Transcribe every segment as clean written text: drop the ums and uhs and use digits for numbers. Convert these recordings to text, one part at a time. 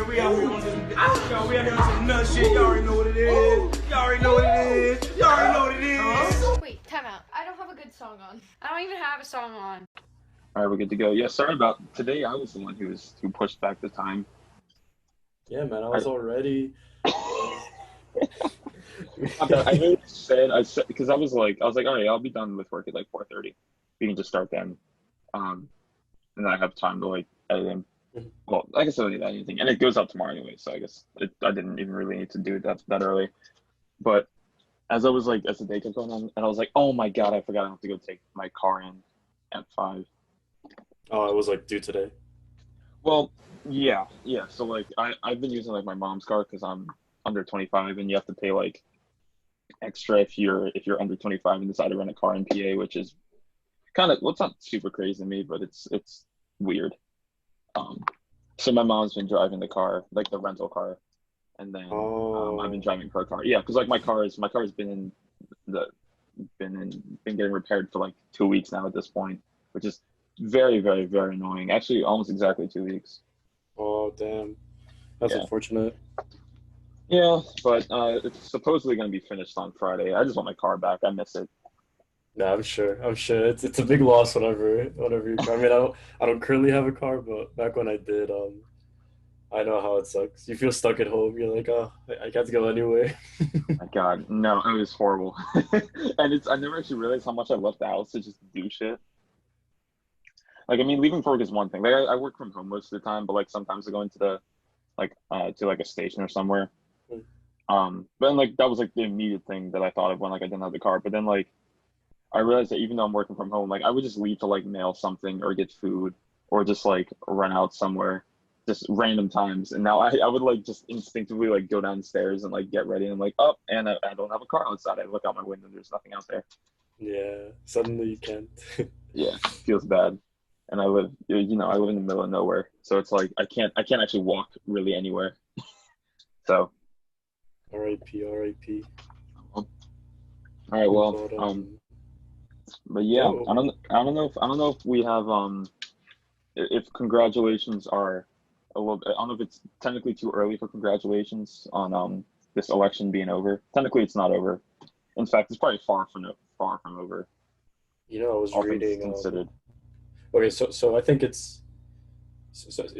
here. We out here on this. Y'all, we out here on some nut shit. Y'all already know what it is. Y'all already know what it is. Y'all already know what it is. Wait, time out. I don't have a good song on. I don't even have a song on. All right, we're good to go. Yeah, sorry about today. I was the one who pushed back the time. Yeah, man, I was already. I said because I was like, all right, I'll be done with work at like 4:30. We can just start then, and then I have time to like edit them. Well, I guess I don't need anything, and it goes up tomorrow anyway, so I guess I didn't even really need to do it that early. But as the day kept going on, and I was like, oh my god, I forgot I have to go take my car in at 5. Oh, it was like due today. Well, yeah. So like I've been using like my mom's car because I'm under 25, and you have to pay like extra if you're under 25 and decide to rent a car in PA, which is kind of, well, it's not super crazy to me, but it's weird. So my mom's been driving the car, like the rental car, and then I've been driving her car. Yeah, because like my car's been getting repaired for like 2 weeks now at this point, which is very, very, very annoying. Actually, almost exactly 2 weeks. Oh, damn. That's unfortunate. Yeah, but it's supposedly going to be finished on Friday. I just want my car back. I miss it. Yeah, I'm sure. It's a big loss whenever you. I mean, I don't currently have a car, but back when I did, I know how it sucks. You feel stuck at home. You're like, oh, I can't go anywhere. My God, no, it was horrible. And I never actually realized how much I left the house to just do shit. Like, I mean, leaving for work is one thing. Like, I work from home most of the time, but like sometimes I go into to like a station or somewhere. But then like that was like the immediate thing that I thought of when like I didn't have the car. But then like I realized that even though I'm working from home, like I would just leave to like mail something or get food or just like run out somewhere, just random times. And now I would like just instinctively like go downstairs and like get ready and I'm like, oh, and I don't have a car outside. I look out my window, there's nothing out there. Yeah, suddenly you can't. Yeah, feels bad. And I live in the middle of nowhere, so it's like I can't actually walk really anywhere. So. R.I.P. R.I.P. All right, well, but yeah, I don't know if we have if congratulations are a little bit. I don't know if it's technically too early for congratulations on this election being over. Technically, it's not over. In fact, it's probably far from over. You know, I was all reading. Things considered. Okay, so I think it's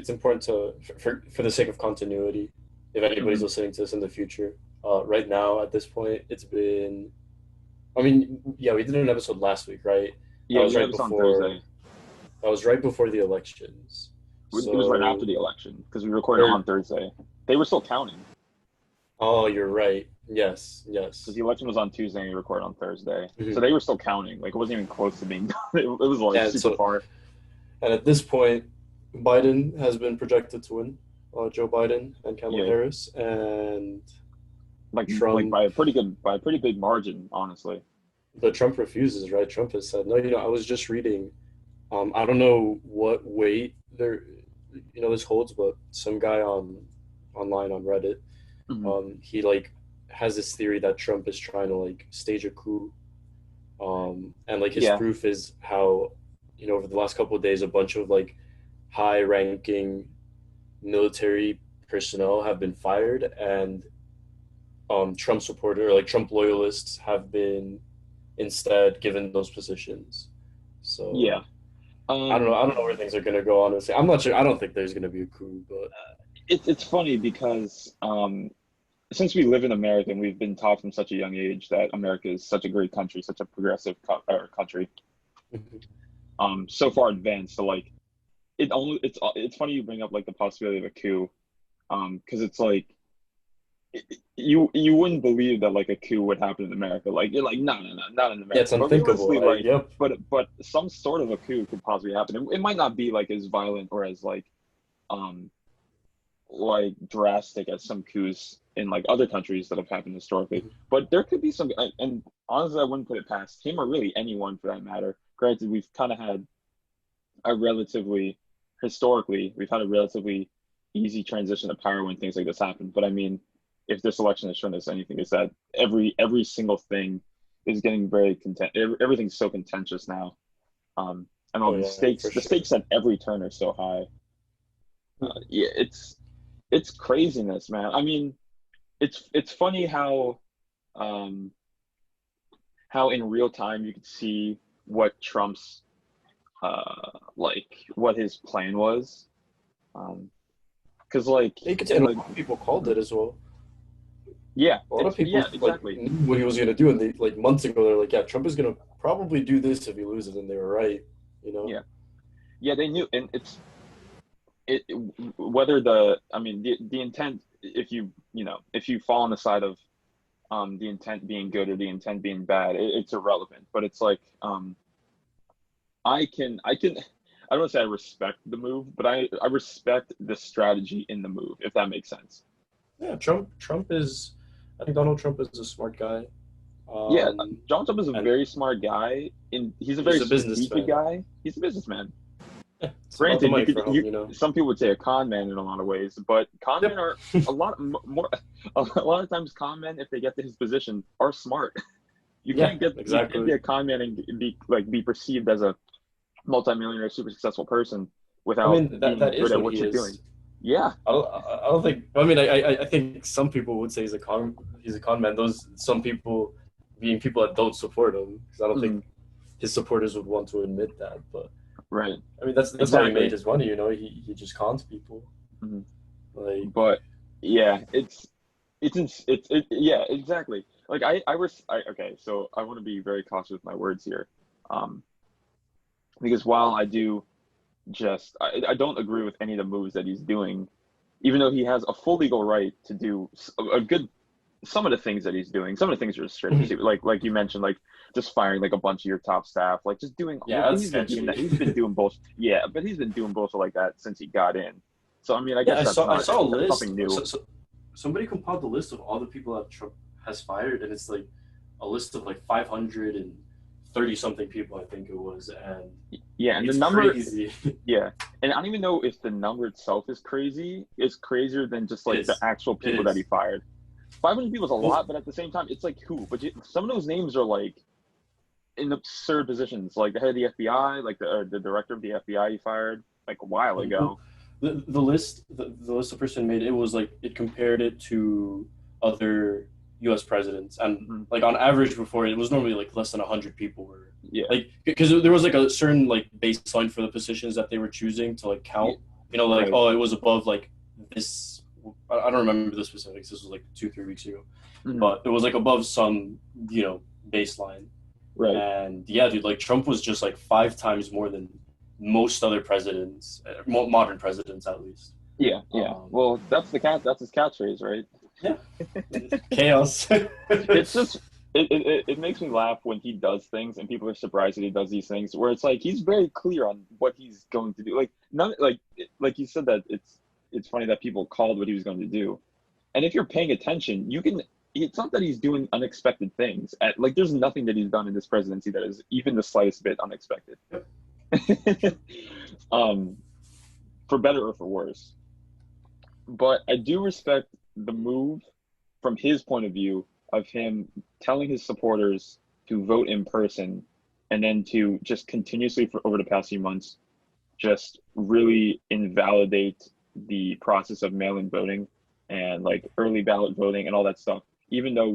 important to for the sake of continuity, if anybody's listening to this in the future. Right now, at this point, it's been. I mean, yeah, we did an episode last week, right? Yeah, it was right before Thursday. That was right before the elections. It was right after the election because we recorded on Thursday. They were still counting. Oh, you're right. Yes. Because the election was on Tuesday and we recorded on Thursday. Mm-hmm. So they were still counting. Like, it wasn't even close to being done. It was like super far. And at this point, Biden has been projected to win. Joe Biden and Kamala Harris. And Trump, like by a pretty big margin, honestly. But Trump refuses, right? Trump has said, no, I was just reading. I don't know what weight this holds, but some guy online on Reddit, mm-hmm. He like has this theory that Trump is trying to like stage a coup, and like his proof is how over the last couple of days a bunch of like high-ranking military personnel have been fired, and Trump supporter or like Trump loyalists have been instead given those positions. So yeah. I don't know where things are going to go, honestly. I'm not sure. I don't think there's going to be a coup, but it's funny because since we live in America and we've been taught from such a young age that America is such a great country, such a progressive country, so far advanced. So like, it's funny you bring up like the possibility of a coup, because it's like you wouldn't believe that like a coup would happen in America. Like you're like no, not in America. Yeah, it's unthinkable. But some sort of a coup could possibly happen. It might not be like as violent or as like drastic as some coups in like other countries that have happened historically. But there could be some, and honestly, I wouldn't put it past him or really anyone for that matter. Granted, we've kind of had historically, we've had a relatively easy transition to power when things like this happen. But I mean, if this election has shown us anything, is that every single thing is getting very everything's so contentious now. And all the stakes at every turn are so high. it's craziness, man. I mean, it's funny um how in real time you could see what Trump's like what his plan was. Because You could say, and a like lot of people called it as well. yeah, A lot of people yeah, like exactly. knew what he was gonna do, and they like months ago they're like, yeah, Trump is gonna probably do this if he loses, and they were right. You know. Yeah. Yeah, they knew, and it whether the I mean the intent, if if you fall on the side of the intent being good or the intent being bad, it's irrelevant. But it's like I can I don't want to say I respect the move, but I respect the strategy in the move, if that makes sense. Yeah, Trump is. I think Donald Trump is a smart guy. Yeah, Um, John Trump is a and very smart guy, and he's a he's very a strategic businessman. guy. He's a businessman. Yeah, it's about the Granted, money for him, you know. some people would say a con man in a lot of ways, but con men Yep. are a lot more a lot of times con men, if they get to his position, are smart. Yeah, You can't be exactly. a con man and be perceived as a multimillionaire, super successful person I without mean, that being good is at what what he you're doing. is. Yeah, I don't think. I mean, I think some people would say he's a con man. Those some people being people that don't support him, because I don't think mhm, his supporters would want to admit that. But right, I mean, that's how he made exactly. his money. You know, he just cons people. Mhm. Like, But yeah, yeah, exactly. Like okay, so I want to be very cautious with my words here, um, because while I don't agree with any of the moves that he's doing, even though he has a full legal right to do a good some of the things that he's doing. Some of the things are straight up stupid, like you mentioned, like just firing like a bunch of your top staff, like just doing. yeah, that's He's been doing that. sketchy. He's been doing both. Yeah, but he's been doing both like that since he got in. So I mean, I Yeah, guess I saw a that's list. nothing new. Somebody compiled the list of all the people that Trump has fired, and it's like a list of like 530 something people, I think it was, and Yeah, and the it's number. crazy. Yeah, and I don't even know if the number itself is crazy. It's crazier than just It like the is. actual It people that he is. fired. 500 people is a Well, lot, but at the same time, it's like who? But some of those names are like in absurd positions, like the head of the FBI, like the director of the FBI he fired like a while well, ago. the list the person made, it was like it compared it to other U.S. presidents, and Mhm. like on average before it was normally like less than 100 people were Yeah, like, because there was like a certain like baseline for the positions that they were choosing to like yeah, count. You know, like, right. oh, it was above like this. I don't remember the specifics. This was like 2 3 weeks ago, Mhm. but it was like above some, you know, baseline. Right. And yeah, dude, like Trump was just like 5 times more than most other presidents, modern presidents at least. Yeah, yeah. Um, Well, that's his catchphrase, right? yeah, chaos. It's just it makes me laugh when he does things and people are surprised that he does these things where it's like he's very clear on what he's going to do. Like none like you said that it's funny that people called what he was going to do. And if you're paying attention, you can it's not that he's doing unexpected things. Like there's nothing that he's done in this presidency that is even the slightest bit unexpected. um for better or for worse. But I do respect the move from his point of view of him telling his supporters to vote in person and then to just continuously for over the past few months just really invalidate the process of mail-in voting and like early ballot voting and all that stuff, even though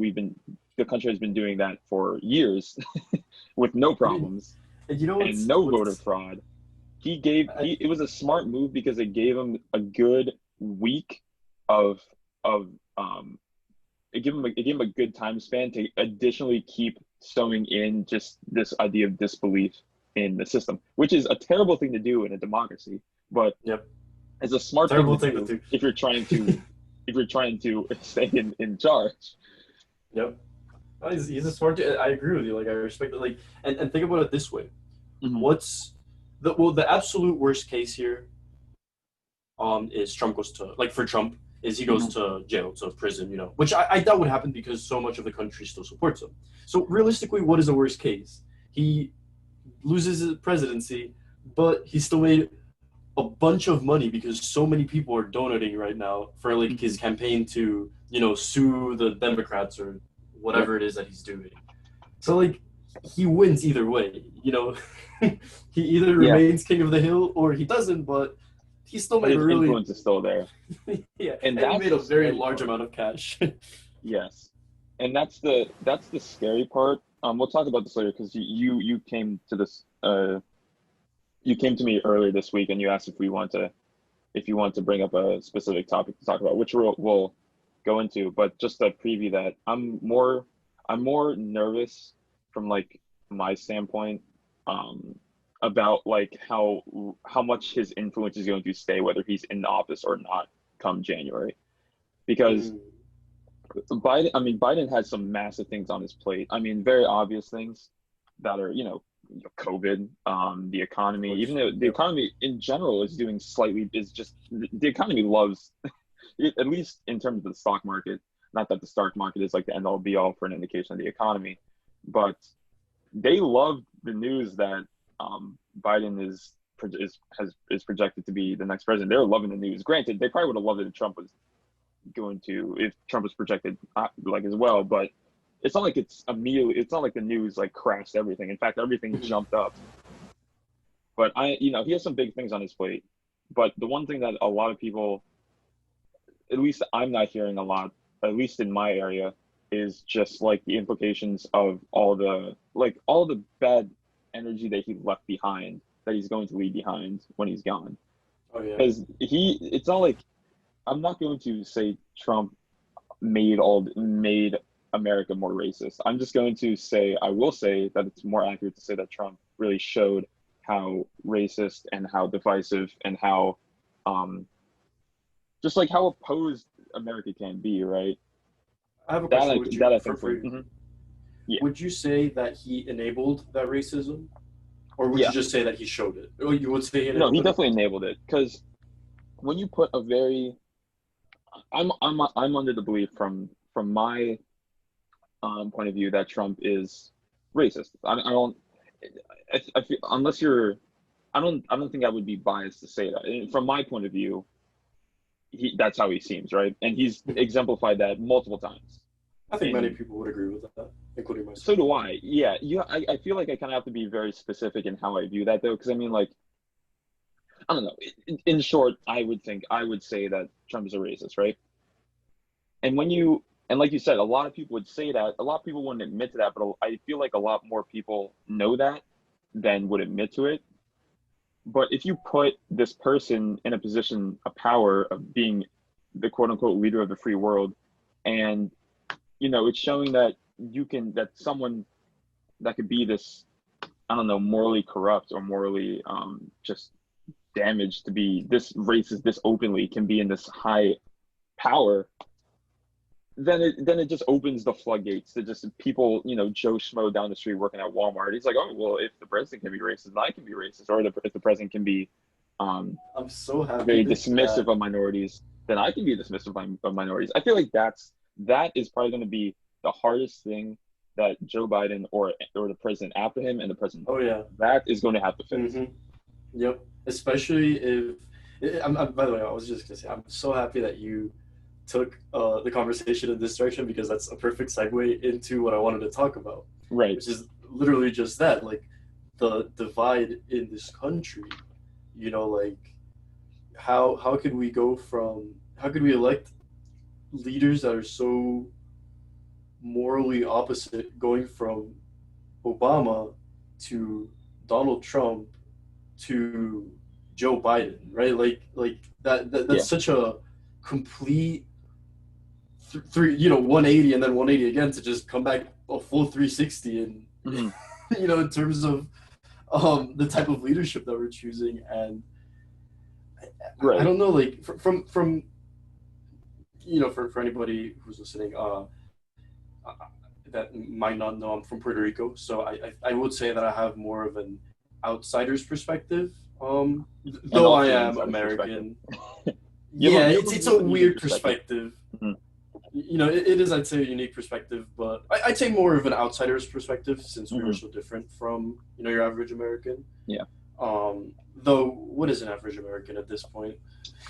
the country has been doing that for years with no I mean, problems you know and no voter what's fraud. I, It was a smart move because it gave him a good week of of it gave him a good time span to additionally keep sewing in just this idea of disbelief in the system, which is a terrible thing to do in a democracy, but yep, it's a smart thing to terrible thing to do do. if you're trying to stay in charge. Yep. No, he's a smart dude. I agree with you. Like I respect it. Like, and think about it this way. Mm-hmm. What's the absolute worst case here is Trump goes to, like, for Trump is he goes Mm-hmm. to jail, to prison, you know, which I doubt would happen because so much of the country still supports him. So realistically, what is the worst case? He loses his presidency, but he still made a bunch of money because so many people are donating right now for like Mm-hmm. his campaign to, you know, sue the Democrats or Yep. whatever it is that he's doing. So like he wins either way, you know. He either Yeah. remains king of the hill or he doesn't, but he still but made a his really influence is still there. yeah, And and he that's made the a very scary large part. amount of cash. Yes, and that's the scary part. We'll talk about this later because you came to this you came to me earlier this week and you asked if you want to bring up a specific topic to talk about, which we'll go into. But just to preview that, I'm more nervous from like my standpoint about like how much his influence is going to stay, whether he's in the office or not, come January. Because Mm, Biden has some massive things on his plate. I mean, very obvious things that are, COVID, the of economy, course. even though the Yep. economy in general is just, the economy loves, at least in terms of the stock market, not that the stock market is like the end all be all for an indication of the economy, but they love the news that Biden is projected to be the next president. They're loving the news. Granted, they probably would have loved it if Trump was projected like as well, but it's not like it's not like the news like crashed everything. In fact, everything Mhm. jumped up. But he has some big things on his plate. But the one thing that a lot of people, at least I'm not hearing a lot, at least in my area, is just like the implications of all the bad energy that he left behind, that he's going to leave behind when he's gone. Oh yeah. Because it's not like, I'm not going to say Trump made America more racist. I'm just going to say, I will say that it's more accurate to say that Trump really showed how racist and how divisive and how just like how opposed America can be, right? I have a question. Would you That I for think for yeah. would you say that he enabled that racism, or would you Yeah. just say that he showed it? Or you would say he No, he enabled it? definitely enabled it because when you put a very I'm under the belief from my point of view that Trump is racist. I don't I feel unless you're I don't think I would be biased to say that. And from my point of view, that's how he seems, right? And he's Mhm. exemplified that multiple times. I think many And people would agree with that, including so myself. do I. Yeah, I feel like I kind of have to be very specific in how I view that though, because I mean, like, I don't know. In short, I would say that Trump is a racist, right? And and like you said, a lot of people would say that. A lot of people wouldn't admit to that, but I feel like a lot more people know that than would admit to it. But if you put this person in a position of power of being the quote unquote leader of the free world, and it's showing that that someone that could be this, I don't know, morally corrupt or morally just damaged to be this racist, this openly can be in this high power, then it just opens the floodgates to just people, Joe Schmo down the street working at Walmart. He's like, oh well, if the president can be racist, then I can be racist, or if the president can be um, I'm so happy very dismissive that of minorities, then I can be dismissive of minorities. I feel like that is probably going to be the hardest thing that Joe Biden or the president after him and the president oh yeah. that is going to have to face. Hmm. Yep. Especially if by the way, I was just gonna say I'm so happy that you took the conversation in this direction because that's a perfect segue into what I wanted to talk about, Right. which is literally just that, like the divide in this country. Like how could we go from how could we elect leaders that are so morally opposite, going from Obama to Donald Trump to Joe Biden, right? Like that's Yeah. such a complete three, 180 and then 180 again to just come back a full 360 and Hmm. in terms of the type of leadership that we're choosing. And I Right. don't know, like from for anybody who's listening, that might not know, I'm from Puerto Rico, so I would say that I have more of an outsider's perspective. And Though I also an am insider's perspective. American, yeah, it's a You have a unique weird perspective. perspective. Mhm. It is, I'd say, a unique perspective, but I'd say more of an outsider's perspective since we are Hmm. so different from your average American. Yeah. Though what is an average American at this point?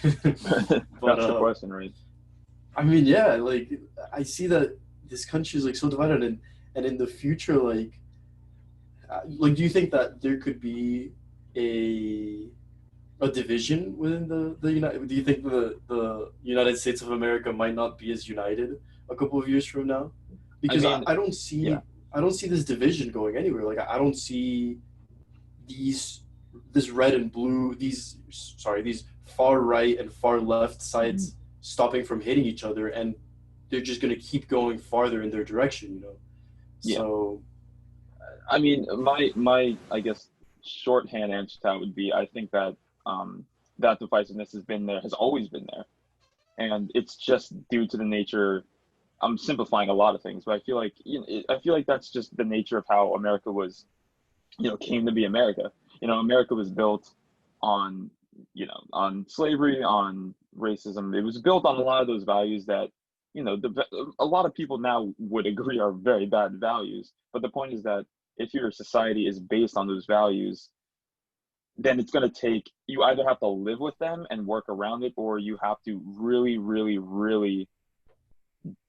But That's the question, right? I mean, yeah, like I see that this country is like so divided, and in the future, like do you think that there could be a a division within the United? Do you think the United States of America might not be as united a couple of years from now? I Because mean, yeah. I don't see this division going anywhere. Like I don't see these this red and blue these far right and far left sides stopping from hitting each other, and they're just going to keep going farther in their direction, you know. Yeah. So I mean, my I guess shorthand answer to that would be I think that that divisiveness has always been there, and it's just due to the nature. I'm simplifying a lot of things, but I feel like I feel like that's just the nature of how America was, came to be America. America was built on, on slavery, on racism. It was built on a lot of those values that, a lot of people now would agree are very bad values. But the point is that if your society is based on those values, then it's going to take, you either have to live with them and work around it, or you have to really, really, really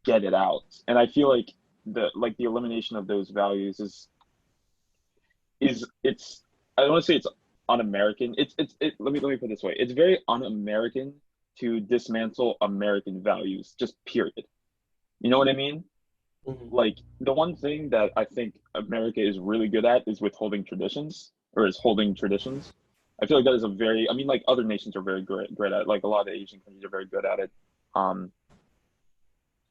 get it out. And I feel like the elimination of those values is it's, I don't want to say it's un-American. Let me put it this way. It's very un-American to dismantle American values, just period. You know what I mean? mhm. Like the one thing that I think America is really good at is withholding traditions, or is holding traditions. I feel like that is I mean, like other nations are very great at it. Like a lot of Asian countries are very good at it. Um,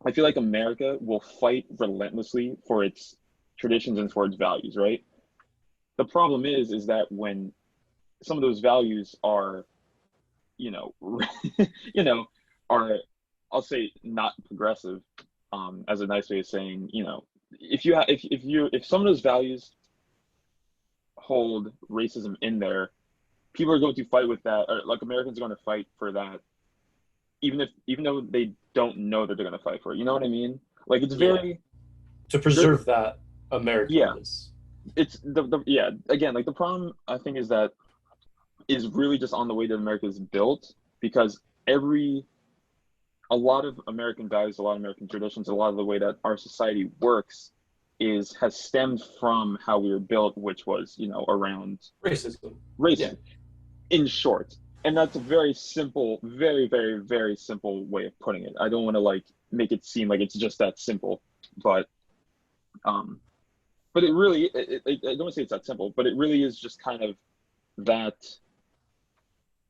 I feel like America will fight relentlessly for its traditions and for its values, right? The problem is that when some of those values are, you know, you know, are, I'll say, not progressive, as a nice way of saying, if some of those values hold racism in there, people are going to fight with that, or like Americans are going to fight for that, even though they don't know that they're going to fight for it. You know what I mean? Like it's Yeah, very, to very preserve that yeah. Americanness. It's the yeah. Again, like the problem I think is that is really just on the way that America is built, because every a lot of American values, a lot of American traditions, a lot of the way that our society works has stemmed from how we were built, which was, around Racism. Yeah. racism, in short. And that's a very simple, very, very, very simple way of putting it. I don't want to like make it seem like it's just that simple, but um it really I don't want to say it's that simple, but it really is just kind of that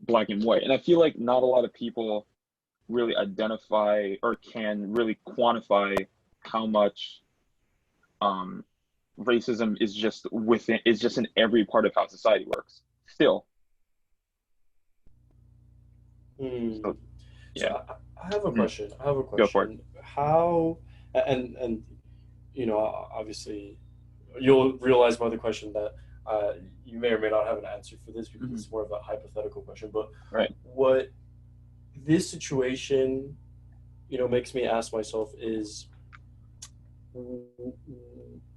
black and white. And I feel like not a lot of people really identify or can really quantify how much um, racism is just in every part of how society works. Still, Hmm. so So yeah. I have a Mhm. question. I have a Go for it. question. How and you know, obviously, you'll realize by the question that you may or may not have an answer for this because Mhm. it's more of a hypothetical question. But Right. what this situation, makes me ask myself is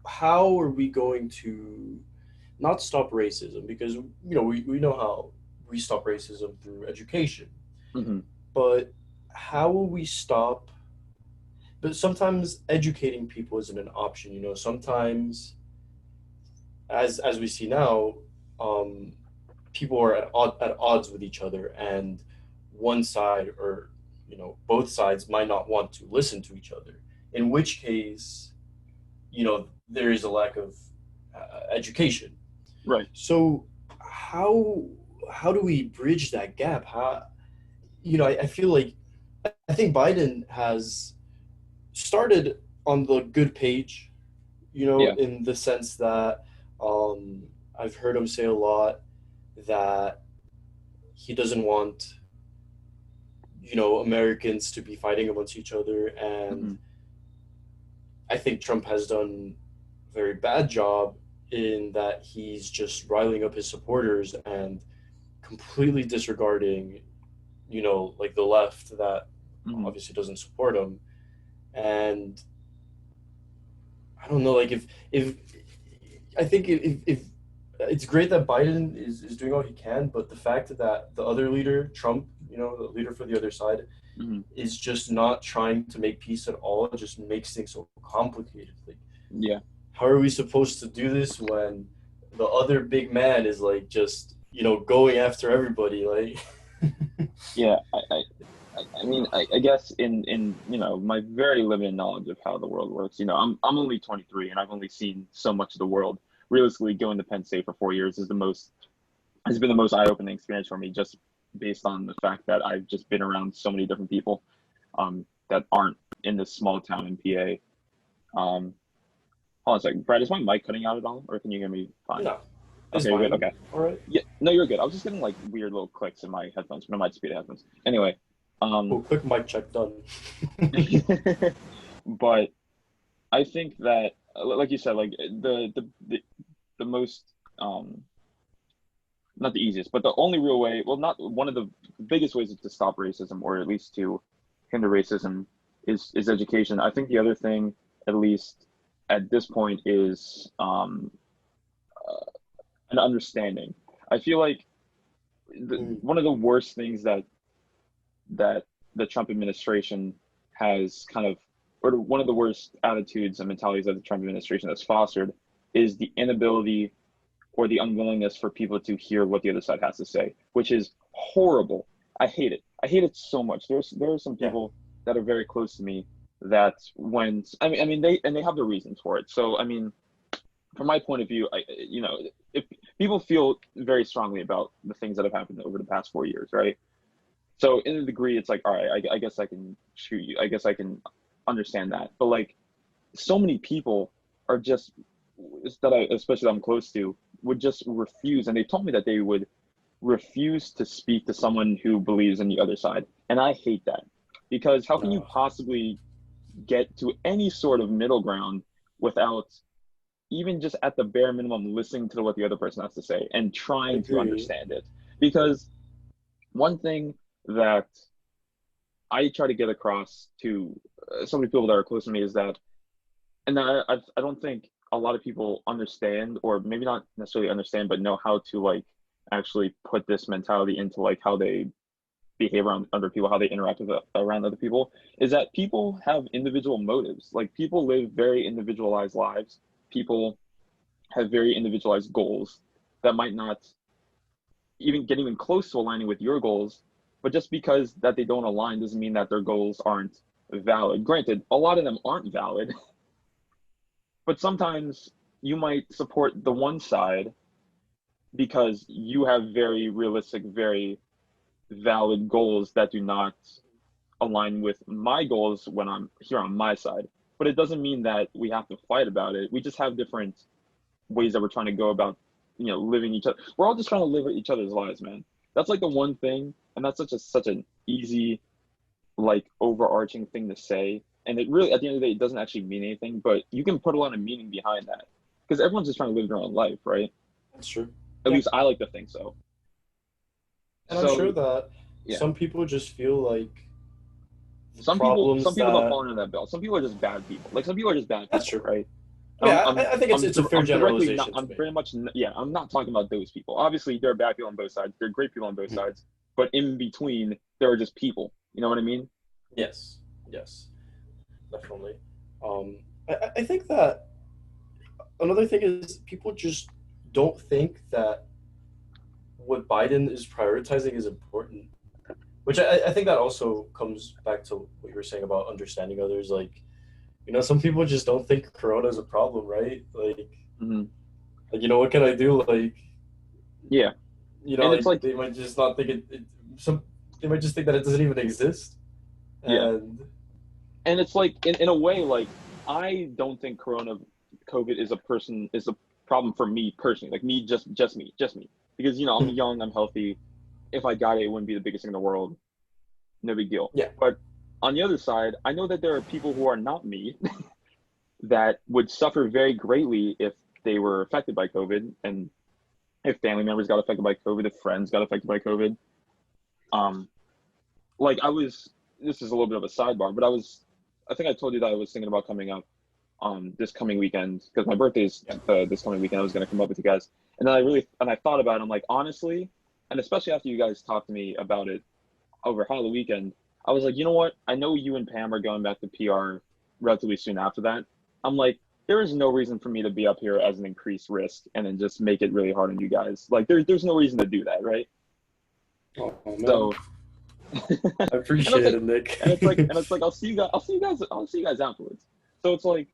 how are we going to not stop racism? Because we know how we stop racism through education, Hmm. but how will we stop? But sometimes educating people isn't an option. Sometimes, as we see now, um, people are at odds with each other, and one side or both sides might not want to listen to each other. In which case, there is a lack of education. Right. So how how do we bridge that gap? How I feel like I think Biden has started on the good page, Yeah. in the sense that um, I've heard him say a lot that he doesn't want Americans to be fighting amongst each other, and Hmm. I think Trump has done a very bad job in that he's just riling up his supporters and completely disregarding, like the left that Hmm. obviously doesn't support him. And I don't know, like if I think if it's great that Biden is doing all he can, but the fact that the other leader, Trump, the leader for the other side, Hmm. is just not trying to make peace at all, it just makes things so complicated. Like, Yeah. how are we supposed to do this when the other big man is like just going after everybody. Like, Yeah, I mean, I guess in my very limited knowledge of how the world works, I'm only 23 and I've only seen so much of the world. Realistically, going to Penn State for 4 years has been the most eye-opening experience for me, just based on the fact that I've just been around so many different people that aren't in this small town in PA. Hold on a second, Brad, is my mic cutting out at all, or can you hear me fine? no, it's Okay, you're good. fine. Okay. All right. Yeah, no, you're good. I was just getting like weird little clicks in my headphones, but it might just be the headphones. Anyway, Oh, quick mic check done. but I think that, like you said, like the most not the easiest, but the only real way, well, not one of the biggest ways to stop racism, or at least to hinder racism, is education. I think the other thing, at least at this point, is an understanding. I feel like one of the worst things that the Trump administration has kind of, or one of the worst attitudes and mentalities that the Trump administration has fostered, is the inability or the unwillingness for people to hear what the other side has to say, which is horrible. I hate it. I hate it so much. There are some people that are very close to me that when they have their reasons for it. So I mean, from my point of view, if people feel very strongly about the things that have happened over the past 4 years, right? So in a degree, it's like, all right, I guess I can shoot you. I guess I can understand that. But like, so many people are just especially that I'm close to, would just refuse, and they told me that they would refuse to speak to someone who believes in the other side, and I hate that, because how can you No. possibly get to any sort of middle ground without even just at the bare minimum listening to what the other person has to say and I trying to agree. understand it? Because one thing that I try to get across to so many people that are close to me is that, and I don't think a lot of people understand, or maybe not necessarily understand, but know how to like actually put this mentality into like how they behave around other people, how they interact with around other people, is that people have individual motives. Like, people live very individualized lives. People have very individualized goals that might not even get even close to aligning with your goals. But just because that they don't align doesn't mean that their goals aren't valid. Granted, a lot of them aren't valid, but sometimes you might support the one side because you have very realistic, very valid goals that do not align with my goals when I'm here on my side. But it doesn't mean that we have to fight about it. We just have different ways that we're trying to go about, living each other. We're all just trying to live each other's lives, man. That's like the one thing, and that's such an easy, like, overarching thing to say. And it really, at the end of the day, it doesn't actually mean anything, but you can put a lot of meaning behind that, because everyone's just trying to live their own life, right? That's true. At Yeah. least I like to think so. And I'm So sure that yeah, some people just feel like the some problems people don't that fall under that belt. Some people are just bad people. Like, some people are just bad that's people, true. right? Yeah, I think it's a fair I'm directly not. generalization to I'm make. very much, yeah. I'm not talking about those people. Obviously, there are bad people on both sides. There are great people on both Mhm. sides. But in between, there are just people. You know what I mean? Yes, yes, definitely. I think that another thing is people just don't think that what Biden is prioritizing is important, which I think that also comes back to what you were saying about understanding others. Like, some people just don't think Corona is a problem, right? Hmm. Like, what can I do? Like, Yeah, and it's like like, they might just not think some they might just think that it doesn't even exist. yeah, And and it's like, in a way, like, I don't think COVID is a problem for me personally. Like, me, just me, because I'm young, I'm healthy. If I got it, it wouldn't be the biggest thing in the world. No big deal. yeah, But on the other side, I know that there are people who are not me that would suffer very greatly if they were affected by COVID, and if family members got affected by COVID, if friends got affected by COVID. Um, like, this is a little bit of a sidebar, but I think I told you that I was thinking about coming up this coming weekend, because my birthday's yeah. this coming weekend. I was going to come up with you guys, and then I thought about it. I'm like, honestly, and especially after you guys talked to me about it over Halloween weekend, I was like, you know what? I know you and Pam are going back to PR relatively soon after that. I'm like, there is no reason for me to be up here as an increased risk and then just make it really hard on you guys. Like there's no reason to do that, right? Oh man, So I and appreciate it's like it, Nick. I'll see you guys afterwards. So it's like,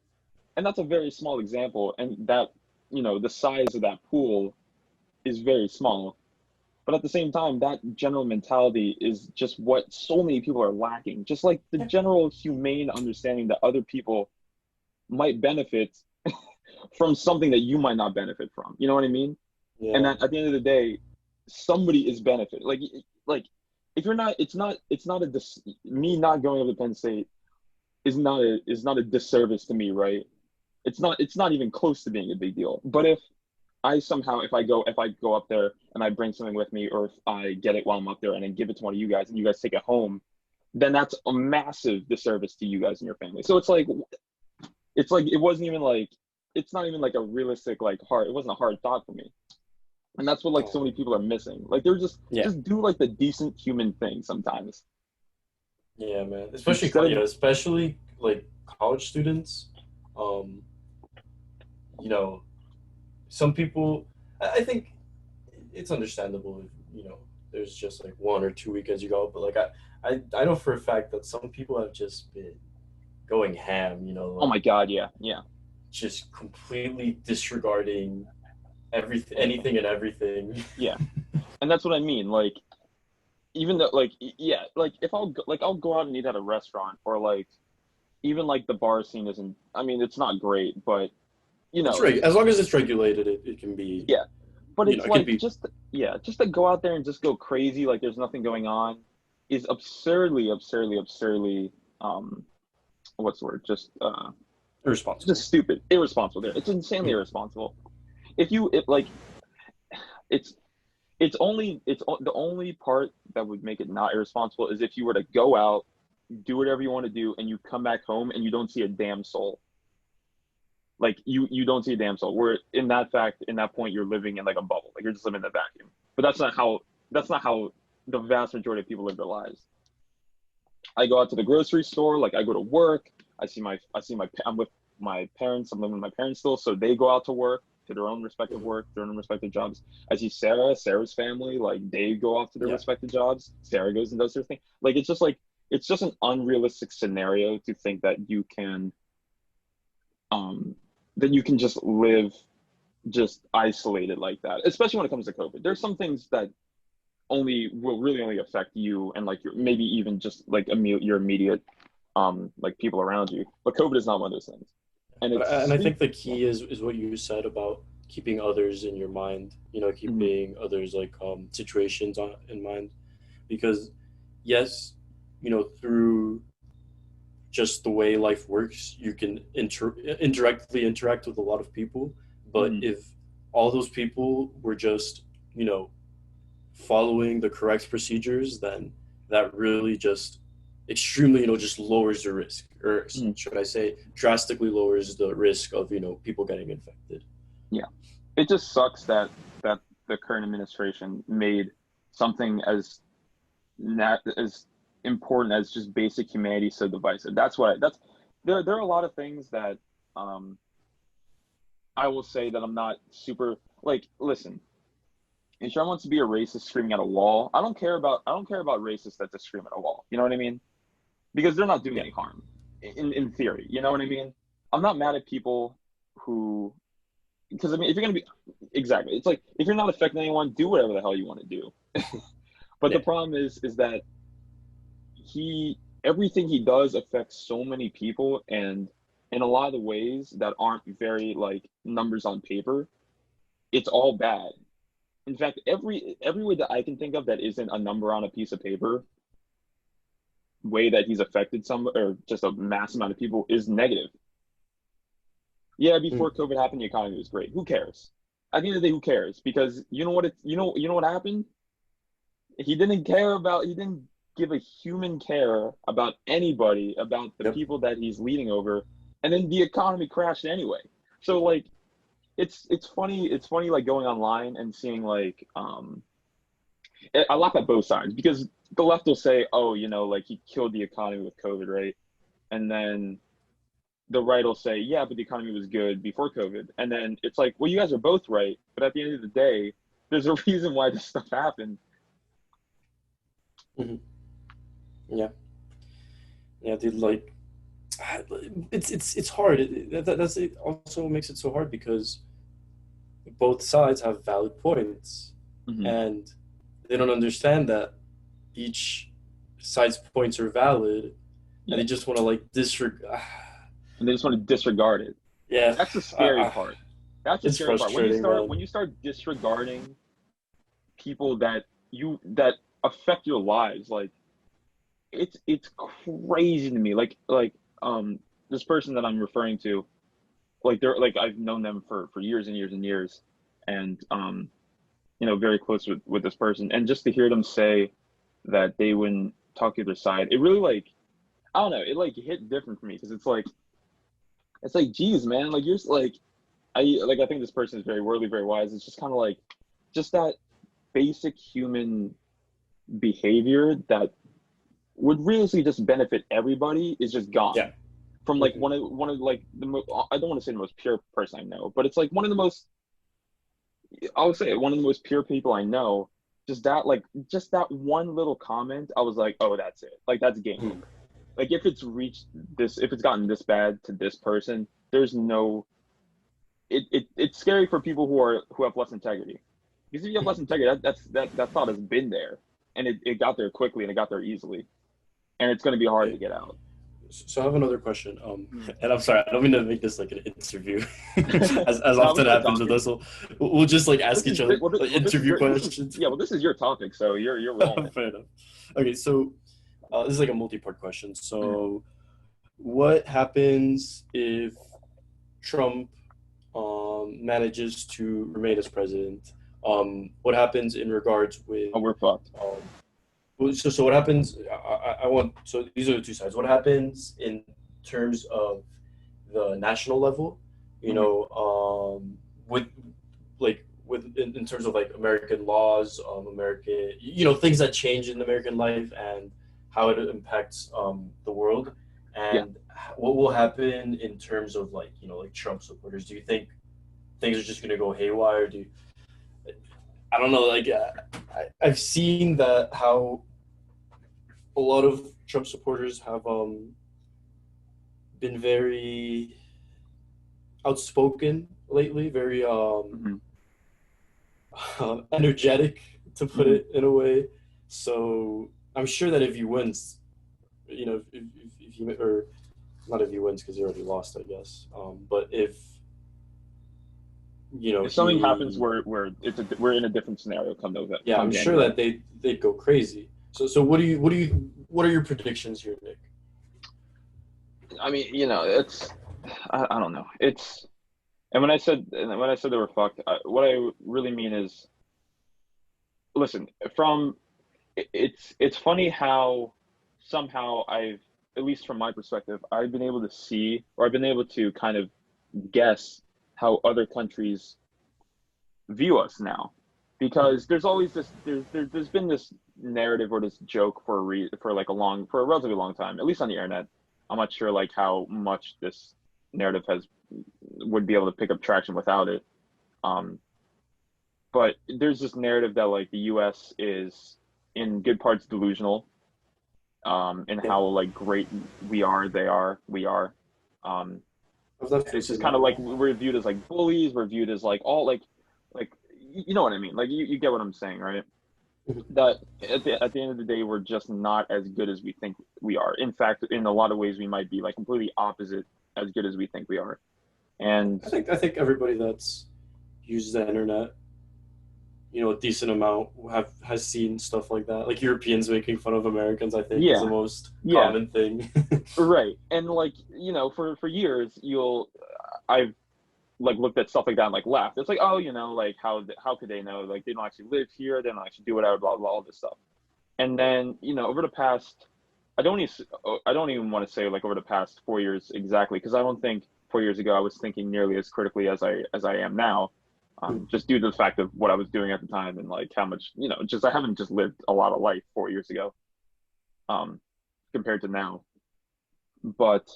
and that's a very small example, and that, the size of that pool is very small. But at the same time, that general mentality is just what so many people are lacking. Just like the general humane understanding that other people might benefit from something that you might not benefit from. You know what I mean? Yeah. And that at the end of the day, somebody is benefit. Like if you're not, it's not me not going over to Penn State is not a disservice to me, right? It's not even close to being a big deal. But if I go up there and I bring something with me, or if I get it while I'm up there and then give it to one of you guys and you guys take it home, then that's a massive disservice to you guys and your family. So it's like it wasn't even like, it's not even like a realistic, like hard, it wasn't a hard thought for me. And that's what like so many people are missing. Like they're just do like the decent human thing sometimes. Yeah, man. Especially especially like college students. You know, some people, I think it's understandable if, there's just like 1 or 2 weekends you go, but like I know for a fact that some people have just been going ham, Oh my God, yeah. just completely disregarding everything, anything and everything. Yeah. And that's what I mean. Like, even though, like, yeah, like if I'll go out and eat at a restaurant, or like even like the bar scene isn't, I mean, it's not great, but It's right. As long as it's regulated, it can be. Yeah. But it's like just to go out there and just go crazy like there's nothing going on is absurdly what's the word? Just irresponsible. Just stupid, irresponsible. There, it's insanely irresponsible. It's the only part that would make it not irresponsible is if you were to go out, do whatever you want to do, and you come back home and you don't see a damn soul. Like you don't see a damn soul. Where in that point you're living in like a bubble. Like you're just living in a vacuum. But that's not how the vast majority of people live their lives. I go out to the grocery store, like I go to work, I'm with my parents, I'm living with my parents still, so they go out to work, to their own respective work, their own respective jobs. I see Sarah's family, like they go off to their respective jobs. Sarah goes and does her thing. Like it's just an unrealistic scenario to think that you can just live just isolated like that, especially when it comes to COVID. There's some things that will really only affect you and like maybe even just like your immediate like people around you. But COVID is not one of those things. And I think the key is what you said about keeping others in your mind, keeping others like situations in mind, because yes, through just the way life works, you can indirectly interact with a lot of people. But if all those people were just, following the correct procedures, then that really just extremely, just lowers the risk, or should I say drastically lowers the risk of, people getting infected. Yeah. It just sucks that the current administration made something as important as just basic humanity so divisive. There are a lot of things that I will say that I'm not super like. Listen, if someone wants to be a racist screaming at a wall, I don't care about racists that just scream at a wall. You know what I mean? Because they're not doing any harm in theory. You know what I mean? I'm not mad at people who, because I mean, if you're gonna be exactly, it's like if you're not affecting anyone, do whatever the hell you want to do. But the problem is that everything he does affects so many people, and in a lot of the ways that aren't very like numbers on paper, it's all bad. In fact, every way that I can think of that isn't a number on a piece of paper, way that he's affected some or just a mass amount of people is negative. Yeah, before COVID happened, the economy was great. Who cares? At the end of the day, who cares? Because you know what happened? He didn't give a human care about anybody, about the people that he's leading over, and then the economy crashed anyway. So like, it's funny like going online and seeing like I laugh at both sides, because the left will say, oh, like he killed the economy with COVID, right? And then the right will say, yeah, but the economy was good before COVID. And then it's like, well, you guys are both right. But at the end of the day, there's a reason why this stuff happened. Hmm. Yeah, yeah, dude. Like, it's hard. That's it. Also makes it so hard because both sides have valid points, Hmm. and they don't understand that each side's points are valid, and Yeah. they just want to like disregard. And they just want to disregard it. Yeah, That's the I, scary I, part. That's the it's scary part. When you frustrating, start man. when you start disregarding people that affect your lives, like it's crazy to me. This person that I'm referring to, like they're like I've known them for years and years and years, and very close with this person, and just to hear them say that they wouldn't talk to their side, it really like I don't know, it like hit different for me because it's like geez, man, like you're like I think this person is very worldly, very wise. It's just kind of like just that basic human behavior that would really just benefit everybody is just Yeah. gone from like Hmm. one of like I don't want to say the most pure person I know, but it's like one of the most I would say one of the most pure people I know. Just that one little comment, I was like, oh, that's it. Like that's game over. Like if it's gotten this bad to this person, there's no. It's scary for people who have less integrity. Because if you have less integrity, that thought has been there, and it got there quickly and it got there easily, and it's going to be hard to get out. So I have another question. Mm. And I'm sorry, I don't mean to make this like an interview, as No, we often start happens with talking. us. We'll just like ask each other like This is interview your questions. this is your topic, so you're rolling it. Fair enough. Okay, so this is like a multi-part question. Mhm. So, what happens if Trump manages to remain as president? What happens in regards with Oh, we're fucked. um, so what happens? I want so these are the two sides. What happens in terms of the national level? You Mhm. know, with in terms of like American laws, American things that change in American life and how it impacts the world, Yeah. and what will happen in terms of like like Trump supporters. Do you think things are just going to go haywire? I don't know. Like I've seen that how a lot of Trump supporters have been very outspoken lately, very Hmm. energetic, to put Hmm. it in a way. So I'm sure that if he wins, if he or not if he wins because he already lost, I guess. But if If something happens he, where we're in a different scenario yeah, come I'm sure January. that they'd go crazy. So what are your predictions here, Nick? I mean, it's I don't know. It's and when I said they were fucked, what I really mean is, listen, it's funny how somehow at least from my perspective, I've been able to see or I've been able to kind of guess how other countries view us now, because there's always there's been this narrative or this joke for like for a relatively long time, at least on the internet. I'm not sure like how much this narrative has would be able to pick up traction without it. Um, but there's this narrative that like the U.S. is in good parts delusional, in Yeah, how like great we are. Um, I've definitely it's just seen kind that. of like Yeah. we're viewed as like bullies. We're viewed as like all like you know what I mean. Like you get what I'm saying, right? That at the end of the day, we're just not as good as we think we are. In fact, in a lot of ways, we might be like completely opposite as good as we think we are. And I think everybody that's used the internet, a decent amount have has seen stuff like that. Like Europeans making fun of Americans, I think, is the yeah, most yeah, common thing. right. And like for years, I've like looked at stuff like that and like laughed. It's like, oh, like how could they know? Like they don't actually live here. They don't actually do whatever, blah blah, all this stuff. And then over the past, I don't even want to say like over the past 4 years exactly, because I don't think 4 years ago I was thinking nearly as critically as I am now. Just due to the fact of what I was doing at the time and like how much just I haven't just lived a lot of life 4 years ago, um, compared to now. But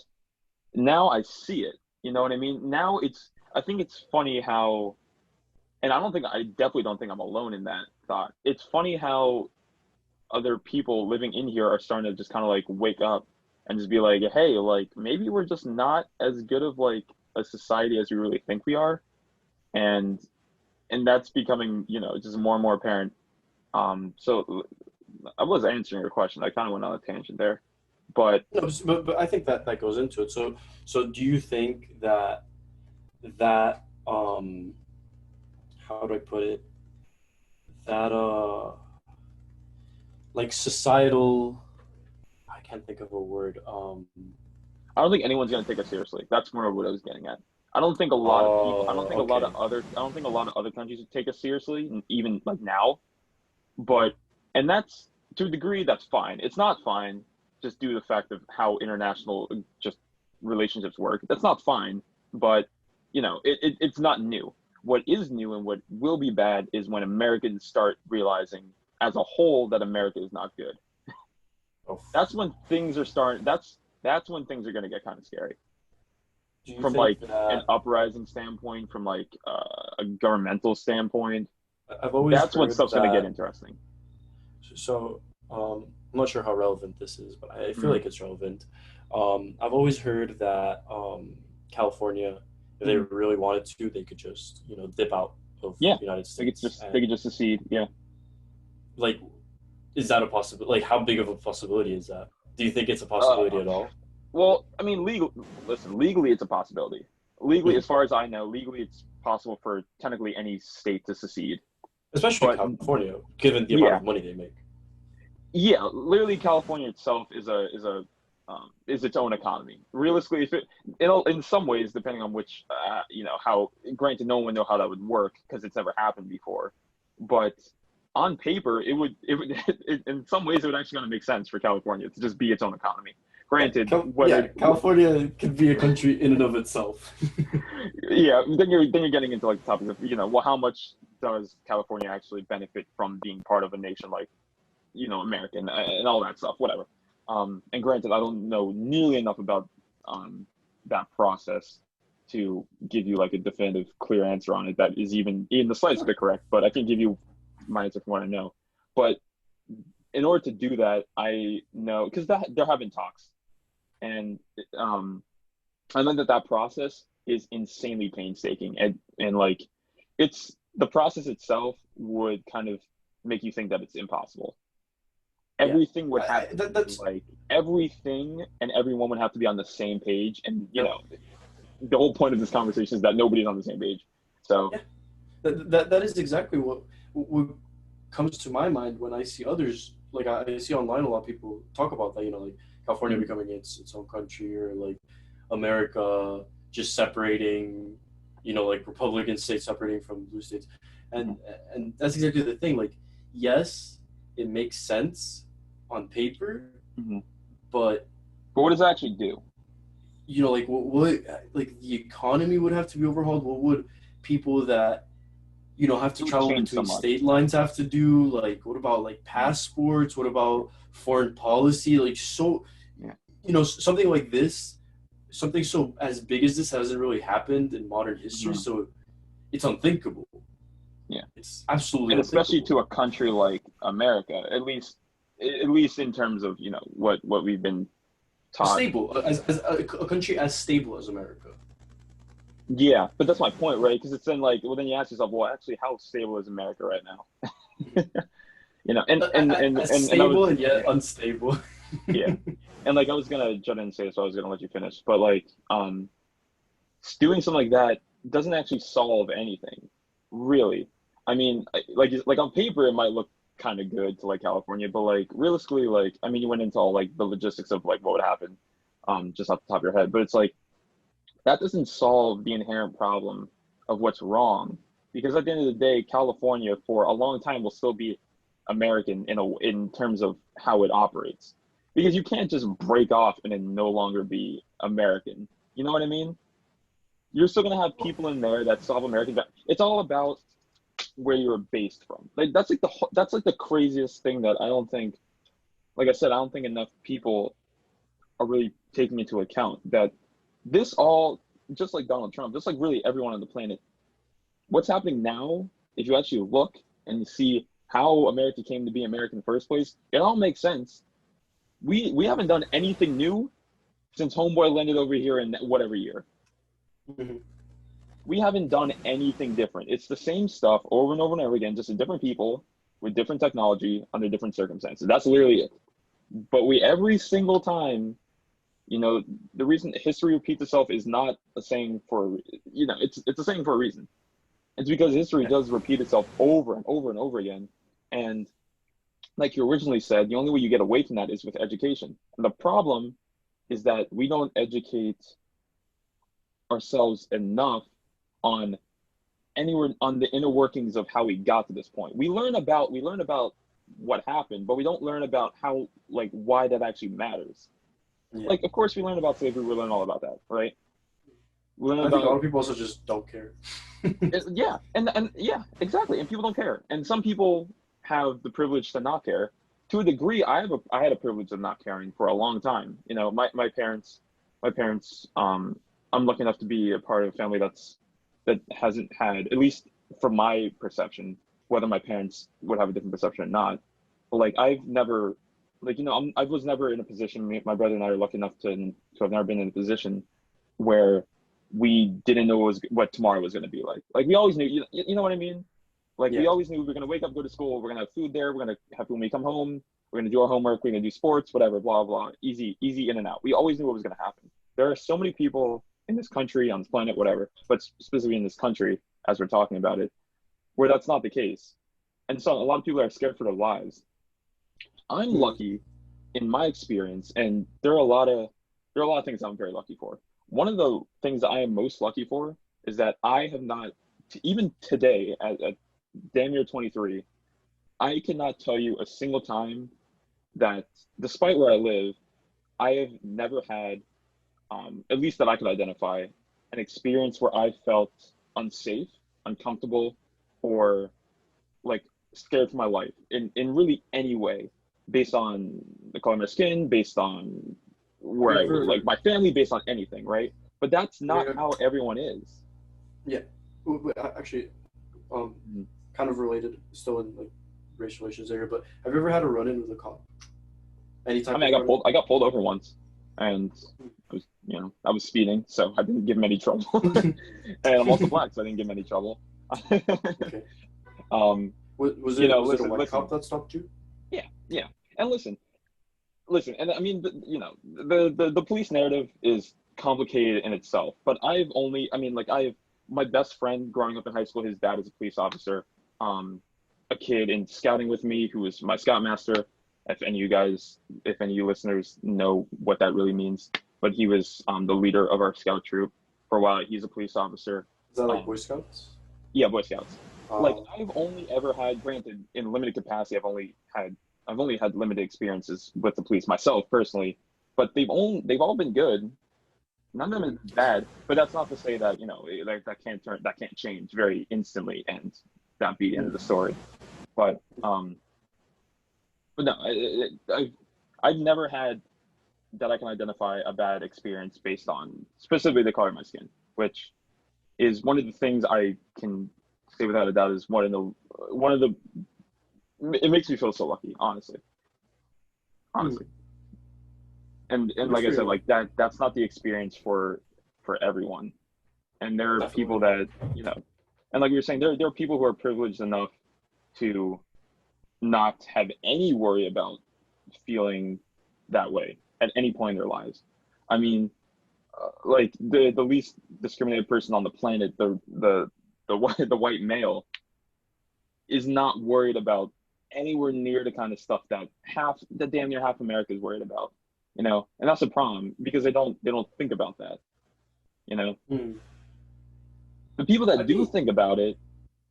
now I see it. You know what I mean? Now I think it's funny how, and I definitely don't think I'm alone in that thought. It's funny how other people living in here are starting to just kind of like wake up and just be like, hey, like maybe we're just not as good of like a society as we really think we are. And that's becoming, just more and more apparent. So I was answering your question. I kind of went on a tangent there, but No, but I think that that goes into it. So do you think that that how do I put it? That like societal, I can't think of a word. I don't think anyone's going to take us seriously. That's more of what I was getting at. I don't think a lot of people, Okay. I don't think a lot of other countries would take us seriously, even like now. But, and that's to a degree, that's fine. It's not fine just due to the fact of how international just relationships work. That's not fine, but it's not new. What is new and what will be bad is when Americans start realizing as a whole that America is not good. Oh, That's when things are starting. That's when things are going to get kind of scary do you from think like an that uprising standpoint, from like a governmental standpoint. I've always That's when heard stuff's going to get that? interesting. So I'm not sure how relevant this is, but I feel Mm-hmm. like it's relevant. I've always heard that California, if they Mm-hmm. really wanted to, they could just dip out of Yeah, the United States. they And could just secede. Yeah. like, is that a possibility? Like, how big of a possibility is that? Do you think it's a possibility Uh, at all? well, I mean, legally, it's a possibility. Legally, Mhm. as far as I know, legally, it's possible for technically any state to secede. Especially But California, given the amount yeah, of money they make. yeah, literally, California itself is its own economy. Realistically, if in some ways, depending on which how, granted, no one would know how that would work because it's never happened before, but on paper, it would in some ways it would actually kind of make sense for California to just be its own economy. Granted, Yeah, whether California could be a country in and of itself. yeah, then you're getting into like the topic of well, how much does California actually benefit from being part of a nation like American and all that stuff, whatever. And granted, I don't know nearly enough about that process to give you like a definitive, clear answer on it that is even the slightest bit correct. But I can give you my answer from what I know. But in order to do that, I know because they're having talks, and I know that process is insanely painstaking, and like it's the process itself would kind of make you think that it's impossible. Yeah, Everything would have to be that's like everything and everyone would have to be on the same page, and yep. the whole point of this conversation is that nobody's on the same page. So Yeah, that is exactly what comes to my mind when I see others. Like I see online a lot of people talk about that. Like California mm, becoming its own country, or like America just separating. Like Republican states separating from blue states, and mhm, and that's exactly the thing. Like, yes, it makes sense on paper, mhm. but But what does it actually do? like what like the economy would have to be overhauled. What would people that have to It would travel change so between much. state lines have to do? Like, what about like Mm, passports? What about foreign policy? Like, so yeah. something like this, something so as big as this hasn't really happened in modern history. Mhm, So it's unthinkable. yeah. It's absolutely And especially unthinkable. to a country like America, at least in terms of what we've been A taught. stable, as a country as stable as America. Yeah, but that's my point, right? Because it's then like, well, then you ask yourself, well, actually, how stable is America right now? As And I was, stable and yet yeah, unstable. yeah, and like I was gonna jump in and say, so I was gonna let you finish, but like, doing something like that doesn't actually solve anything, really. I mean, like on paper, it might look kind of good to like California, but like realistically, like I mean, you went into all like the logistics of like what would happen, just off the top of your head, but it's like that doesn't solve the inherent problem of what's wrong, because at the end of the day, California for a long time will still be American in terms of how it operates, because you can't just break off and then no longer be American. You know what I mean? You're still gonna have people in there that still have American. It's all about where you're based from. Like that's like the craziest thing that I don't think. Like I said, I don't think enough people are really taking into account that this all, just like Donald Trump, just like really everyone on the planet, what's happening now, if you actually look and see how America came to be America in the first place, it all makes sense. We haven't done anything new since Homeboy landed over here in whatever year. Mm-hmm. We haven't done anything different. It's the same stuff over and over and over again, just different people with different technology under different circumstances. That's literally it. But every single time, the reason history repeats itself is not a saying for, it's a saying for a reason. It's because history does repeat itself over and over and over again. And like you originally said, the only way you get away from that is with education. And the problem is that we don't educate ourselves enough on the inner workings of how we got to this point. We learn about what happened, but we don't learn about how, like, why that actually matters. Yeah. Like, of course, we learn about slavery. We learn all about that, right? I think a lot of people also just don't care. Yeah, and yeah, exactly. And people don't care. And some people have the privilege to not care. To a degree, I had a privilege of not caring for a long time. My parents, I'm lucky enough to be a part of a family that hasn't had, at least from my perception, whether my parents would have a different perception or not. But like, I've never, like, I was never in a position, my brother and I are lucky enough to have never been in a position where we didn't know what tomorrow was going to be like. Like, we always knew, you know what I mean? Like, we always knew we were going to wake up, go to school, we're going to have food there, we're going to have food when we come home, we're going to do our homework, we're going to do sports, whatever, blah, blah, easy in and out. We always knew what was going to happen. There are so many people in this country, on this planet, whatever, but specifically in this country, as we're talking about it, where that's not the case. And so a lot of people are scared for their lives. I'm lucky in my experience, and there are a lot of things I'm very lucky for. One of the things that I am most lucky for is that I have not, even today, at damn near 23, I cannot tell you a single time that, despite where I live, I have never had, at least that I could identify, an experience where I felt unsafe, uncomfortable, or like scared for my life in really any way, based on the color of my skin, based on where I live, like my family, based on anything, right? But that's not how everyone is. Yeah, actually, kind of related, still in like racial relations area. But have you ever had a run-in with a cop? Anytime? I mean, I got pulled over once, and I was speeding, so I didn't give him any trouble. And I'm also black, so I didn't give him any trouble. Okay. Was it a white cop that stopped you? Yeah. And listen, and I mean, the police narrative is complicated in itself, but my best friend growing up in high school, his dad is a police officer. A kid in scouting with me who was my scoutmaster. If any of you listeners know what that really means, but he was the leader of our scout troop for a while. He's a police officer. Is that like Boy Scouts? Yeah, Boy Scouts. Like, I've only ever had, granted, in limited capacity, I've only had limited experiences with the police myself personally, but they've all been good. None of them is bad, but that's not to say that that can't change very instantly and that be the end of the story. But no, I've never had that I can identify a bad experience based on specifically the color of my skin, which is one of the things I can say without a doubt is one of the. It makes me feel so lucky, honestly. And like I said, like that's not the experience for everyone, and there are people that and like we were saying, there are people who are privileged enough to not have any worry about feeling that way at any point in their lives. I mean, like the least discriminated person on the planet, the white male, is not worried about anywhere near the kind of stuff that damn near half America is worried about, and that's a problem because they don't think about that, The people that do think about it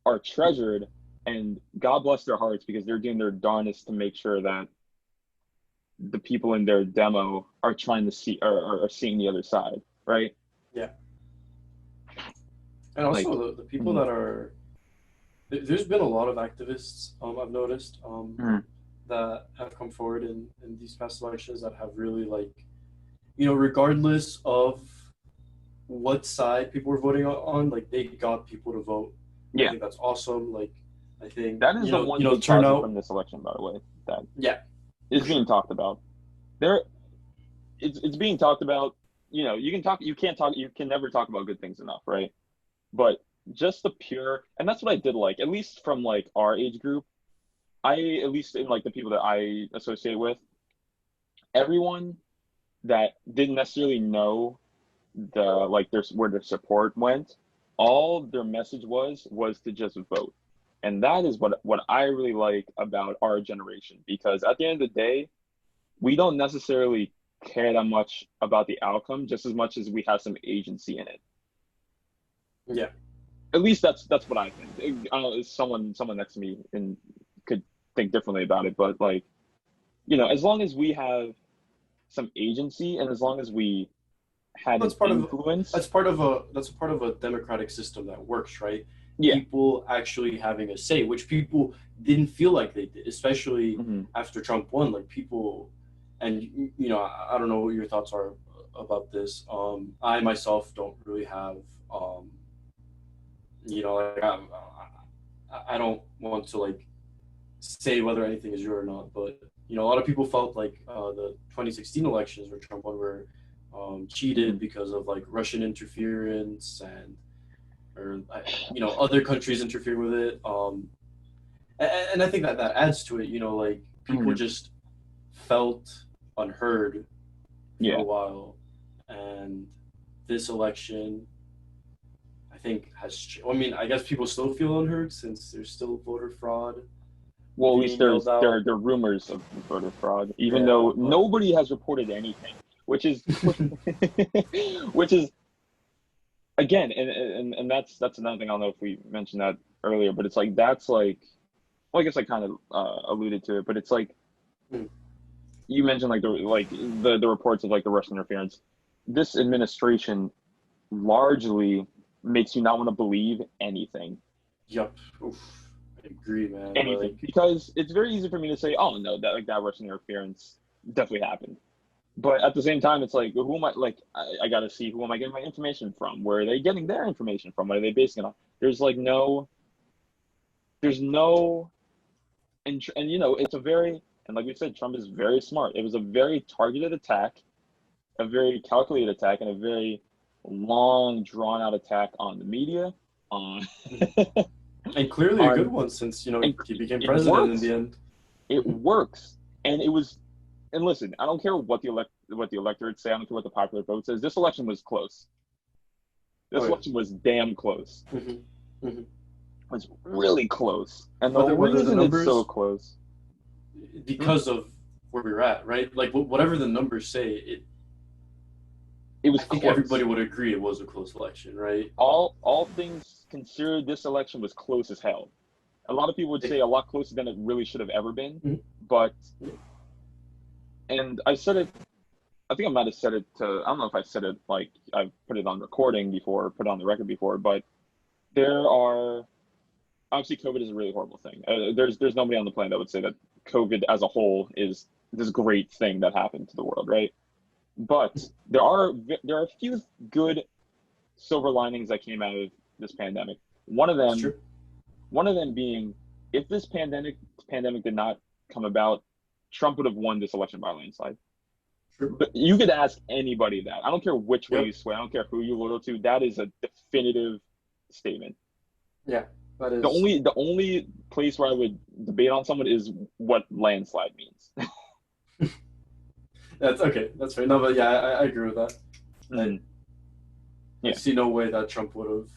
are treasured, and God bless their hearts because they're doing their darndest to make sure that the people in their demo are trying to see or are seeing the other side, right? Yeah. And also the people that are, there's been a lot of activists I've noticed that have come forward in these past elections that have really regardless of what side people were voting on, like they got people to vote. I Yeah, think that's awesome. Like I think that is the one big positive turnout. from this election, by the way, that Yeah, is for being sure. talked about. There, it's being talked about. You can never talk about good things enough, right? But just the pure, and that's what I did like, at least from like our age group. At least in like the people that I associate with, everyone that didn't necessarily know where their support went, all their message was to just vote. And that is what I really like about our generation, because at the end of the day, we don't necessarily care that much about the outcome just as much as we have some agency in it. Yeah. At least that's what I think. I don't know, someone next to me and could think differently about it, but like, as long as we have some agency and as long as we had an That's part of influence, that's a part of a democratic system that works, right? yeah. People actually having a say, which people didn't feel like they did, especially Hmm. after Trump won. Like people, and I don't know what your thoughts are about this. I myself don't really have, like I don't want to like say whether anything is true or not, but a lot of people felt like the 2016 elections where Trump won were cheated Hmm. because of like Russian interference or other countries interfering with it. And I think that adds to it. Like people Hmm. just felt unheard for a Yeah. while, and this election, I think, I mean, I guess people still feel unheard since there's still voter fraud Well, at least being yelled out. there are rumors of voter fraud, even Yeah, though but nobody has reported anything, which is which is again, and that's another thing. I don't know if we mentioned that earlier, but it's like that's like, well, I guess I kind of alluded to it, but it's like mm, you mentioned the reports of like the Russian interference. This administration largely makes you not want to believe anything. yep, oof, I agree, man. Anything, Like, because it's very easy for me to say, oh no, that Russian interference definitely happened. But at the same time, it's like, who am I? Like, I got to see who am I getting my information from? Where are they getting their information from? What are they basing it on? There's like there's no, and it's a very, and like we said, Trump is very smart. It was a very targeted attack, a very calculated attack, and a very long, drawn out attack on the media, on mhm. And clearly a good on, one since and he became it president in the works. end. It Mhm. works, and it was. And listen, I don't care what the electorate say. I don't care what the popular vote says. This election was close. Oh This yeah. election was damn close. Hmm. Hmm. It was really close. And the Whether the reason it's so numbers, close, hmm, because of where we're at, right? Like whatever the numbers say, it I was think everybody close. would agree it was a close election, right? All things considered, this election was close as hell. A lot of people would say It, a lot closer than it really should have ever been. mhm. But and I said it. I think I might have said it to. I don't know if I said it like I've put it on recording before, put it on the record before. But there are obviously COVID is a really horrible thing. There's nobody on the planet that would say that COVID as a whole is this great thing that happened to the world, right? But there are a few good silver linings that came out of this pandemic. One of It's them true. one of them being, if this pandemic did not come about, Trump would have won this election by a landslide. True. But you could ask anybody that. I don't care which way you Yep. swear. I don't care who you're loyal to. That is a definitive statement. Yeah. That The is. only the only place where I would debate on someone is what landslide means. That's okay. That's fair. No, but yeah, I agree with that. I Mhm. I Yeah, see no way that Trump would have.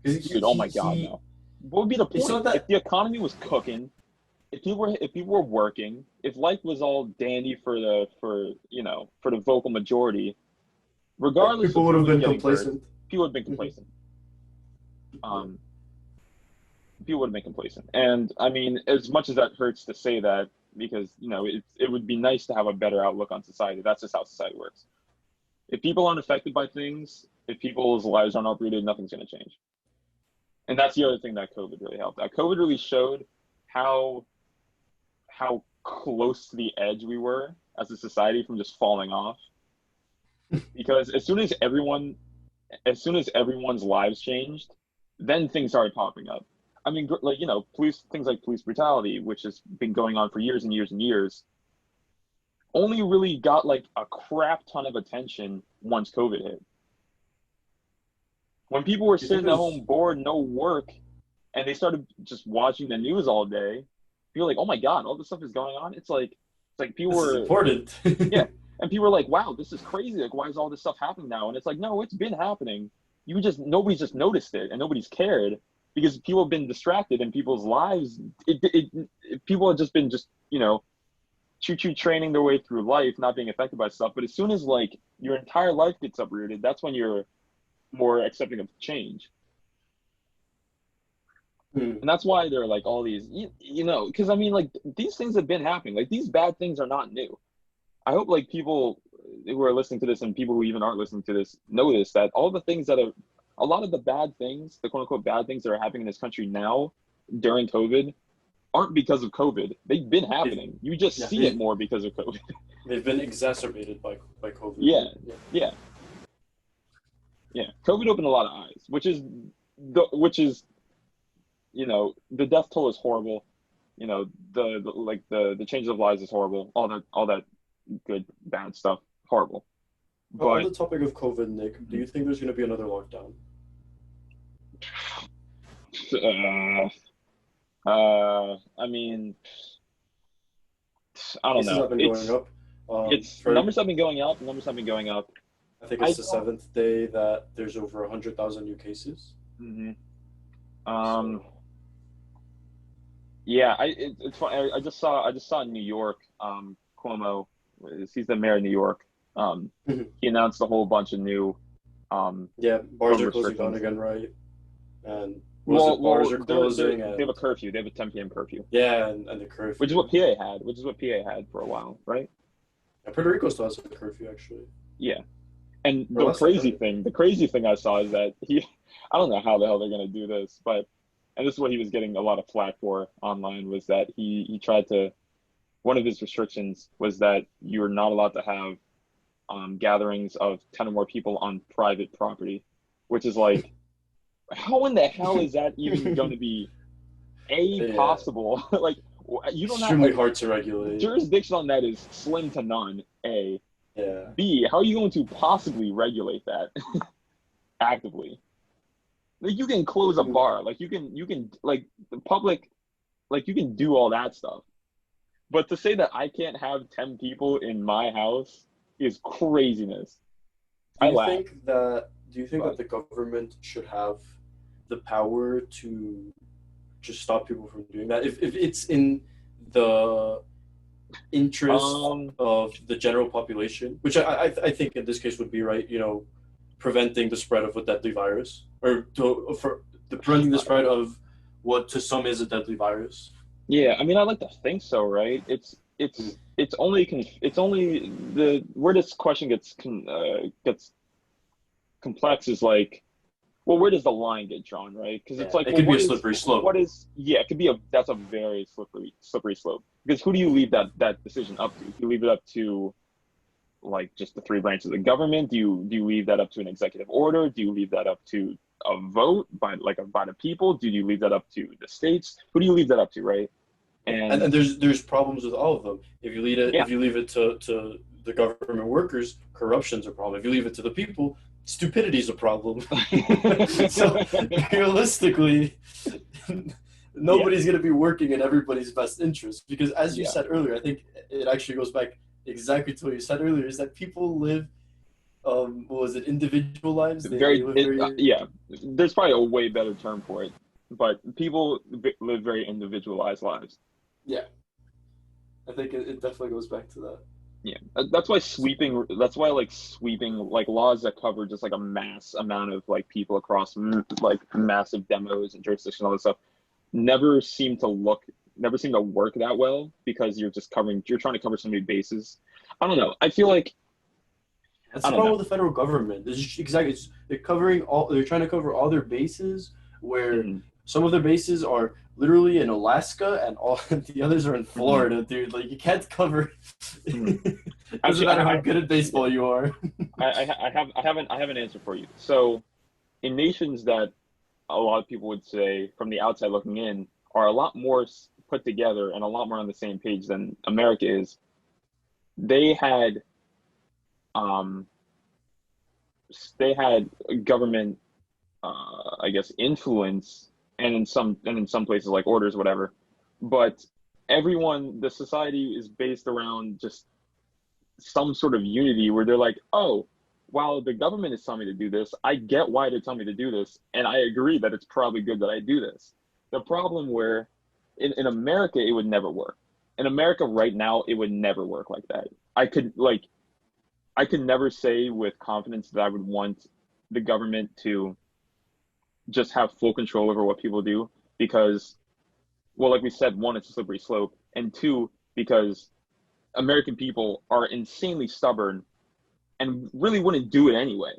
Because dude. Oh my God, no. What would be the he saw point if that. the economy was cooking? If people were working, if life was all dandy for the vocal majority, regardless People of would who have was been getting hurt, complacent. people would have been Hmm. complacent. Yeah. Um, people would have been complacent. And I mean, as much as that hurts to say that, because it would be nice to have a better outlook on society. That's just how society works. If people aren't affected by things, if people's lives aren't uprooted, nothing's going to change. And that's the other thing that COVID really helped. That COVID really showed how close to the edge we were as a society from just falling off. Because as soon as as soon as everyone's lives changed, then things started popping up. I mean, like, things like police brutality, which has been going on for years and years and years, only really got like a crap ton of attention once COVID hit. When people were Do you think sitting at home bored, no work, and they started just watching the news all day, people were like, oh my God, all this stuff is going on. It's like people this is were, important? yeah. And people were like, wow, this is crazy. Like, why is all this stuff happening now? And it's like, no, it's been happening. Nobody's just noticed it and nobody's cared because people have been distracted in people's lives. People have just been choo-choo training their way through life, not being affected by stuff. But as soon as like your entire life gets uprooted, that's when you're more accepting of change. And that's why there are like all these, because I mean, like these things have been happening. Like these bad things are not new. I hope like people who are listening to this and people who even aren't listening to this know this, that all the things a lot of the bad things, the quote unquote bad things that are happening in this country now during COVID aren't because of COVID. They've been happening. You just see it more because of COVID. They've been exacerbated by COVID. Yeah. COVID opened a lot of eyes, which is the death toll is horrible. The change of lives is horrible. All that good, bad stuff, horrible. But on the topic of COVID, Nick, do you think there's going to be another lockdown? I mean, I don't know. Have been going up. Numbers have been going up. Numbers have been going up. I think it's the seventh day that there's over 100,000 new cases. Mm-hmm. Yeah, it's funny. I just saw in New York, Cuomo, he's the mayor of New York. He announced a whole bunch of new bars are closing down again, right? And bars are closing. They have a curfew. They have a 10 p.m. curfew. Yeah, and the curfew. Which is what PA had for a while, right? Yeah, Puerto Rico still has a curfew, actually. Yeah. And the crazy thing I saw is that I don't know how the hell they're going to do this, and this is what he was getting a lot of flack for online, was that he tried to, one of his restrictions was that you're not allowed to have gatherings of 10 or more people on private property, which is like, how in the hell is that even going to be possible? Like, you don't extremely have hard to regulate. Jurisdiction on that is slim to none. A. Yeah. B. How are you going to possibly regulate that actively? Like, you can close a bar, like you can like the public, like you can do all that stuff, but to say that I can't have 10 people in my house is craziness. Do you think that the government should have the power to just stop people from doing that if it's in the interest of the general population, which I think in this case would be right, preventing the spread of a deadly virus, or preventing the spread of what to some is a deadly virus? Yeah, I mean, I like to think so, right? It's only the where this question gets complex is like, well, where does the line get drawn, right? Because it's like, it could be a slippery slope. It could be that's a very slippery slope. Because who do you leave that decision up to? Do you leave it up to like just the three branches of the government? Do you leave that up to an executive order? Do you leave that up to a vote by the people? Do you leave that up to the states? Who do you leave that up to, right? And there's problems with all of them. If you leave it to the government workers, corruption's a problem. If you leave it to the people, stupidity's a problem. So realistically, nobody's going to be working in everybody's best interest, because as you said earlier, I think it actually goes back exactly to what you said earlier, is that people live individual lives? There's probably a way better term for it, but people live very individualized lives. Yeah, I think it definitely goes back to that. Yeah, that's why sweeping like laws that cover just like a mass amount of like people across like massive demos and jurisdictions and all this stuff never seem to work that well, because you're trying to cover so many bases. I don't know. I feel like that's the problem with the federal government. They're trying to cover all their bases, where some of their bases are literally in Alaska and all the others are in Florida, dude. Like, you can't cover Doesn't Actually, matter how good at baseball you are. I have an answer for you. So, in nations that a lot of people would say from the outside looking in are a lot more put together and a lot more on the same page than America is, they had um they had government I guess influence and in some places like orders whatever, but the society is based around just some sort of unity where they're like, oh, while the government is telling me to do this, I get why they're telling me to do this, and I agree that it's probably good that I do this. The problem where in America it would never work. In America right now it would never work like that. I could never say with confidence that I would want the government to just have full control over what people do because, well, like we said, one, it's a slippery slope, and two, because American people are insanely stubborn and really wouldn't do it anyway,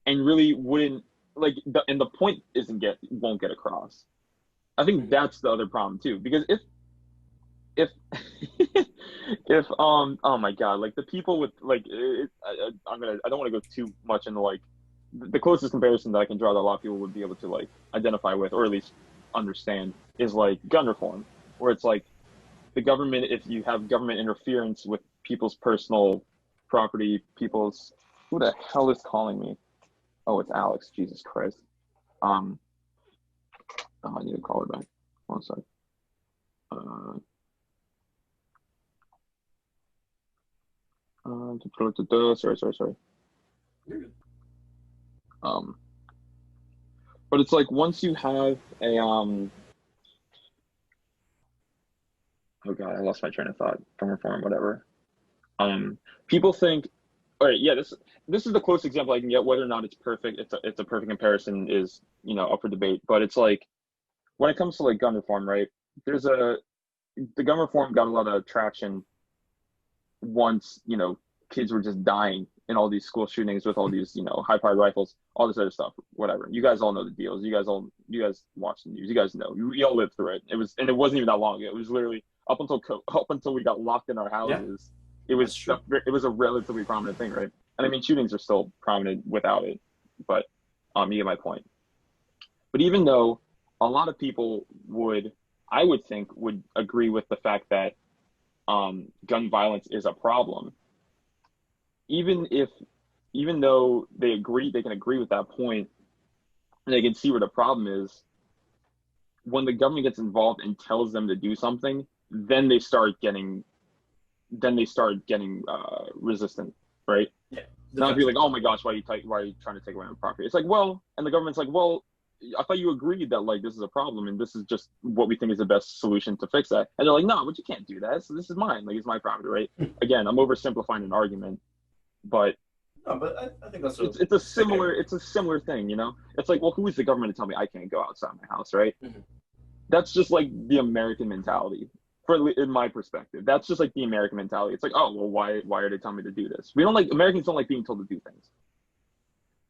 and really wouldn't and the point won't get across. I think that's the other problem too, because if if oh my god, like the people with I don't want to go too much into like the closest comparison that I can draw that a lot of people would be able to like identify with or at least understand is like gun reform, where it's like the government, if you have government interference with people's personal property, who the hell is calling me? Oh, it's Alex. Jesus Christ. I need to call her back. One sec. Sorry. You're good. But it's like once you have a oh god, I lost my train of thought from reform, whatever. People think, all right, yeah, this is the closest example I can get. Whether or not it's perfect, it's a perfect comparison is up for debate. But it's like when it comes to like gun reform, right? The gun reform got a lot of traction once kids were just dying in all these school shootings with all these high powered rifles, all this other stuff, whatever. You guys all know the deals. You guys watch the news. You guys know. You all lived through it. It wasn't even that long ago. It was literally up until we got locked in our houses. Yeah, it was a relatively prominent thing, right? And I mean, shootings are still prominent without it, but you get my point. But even though a lot of people I would think would agree with the fact that gun violence is a problem, even though they can agree with that point, and they can see where the problem is. When the government gets involved and tells them to do something, then they start getting resistant, right? Yeah. Now I'd be like, oh my gosh, why are you trying to take away my property? It's like, well, and the government's like, well, I thought you agreed that like this is a problem and this is just what we think is the best solution to fix that. And they're like, no, but you can't do that. So this is mine. Like it's my property, right? Again, I'm oversimplifying an argument, but no, but I think that's it's a similar thing, It's like, well, who is the government to tell me I can't go outside my house, right? Mm-hmm. That's just like the American mentality. In my perspective, that's just like the American mentality. It's like, oh, well, why are they telling me to do this? Americans don't like being told to do things.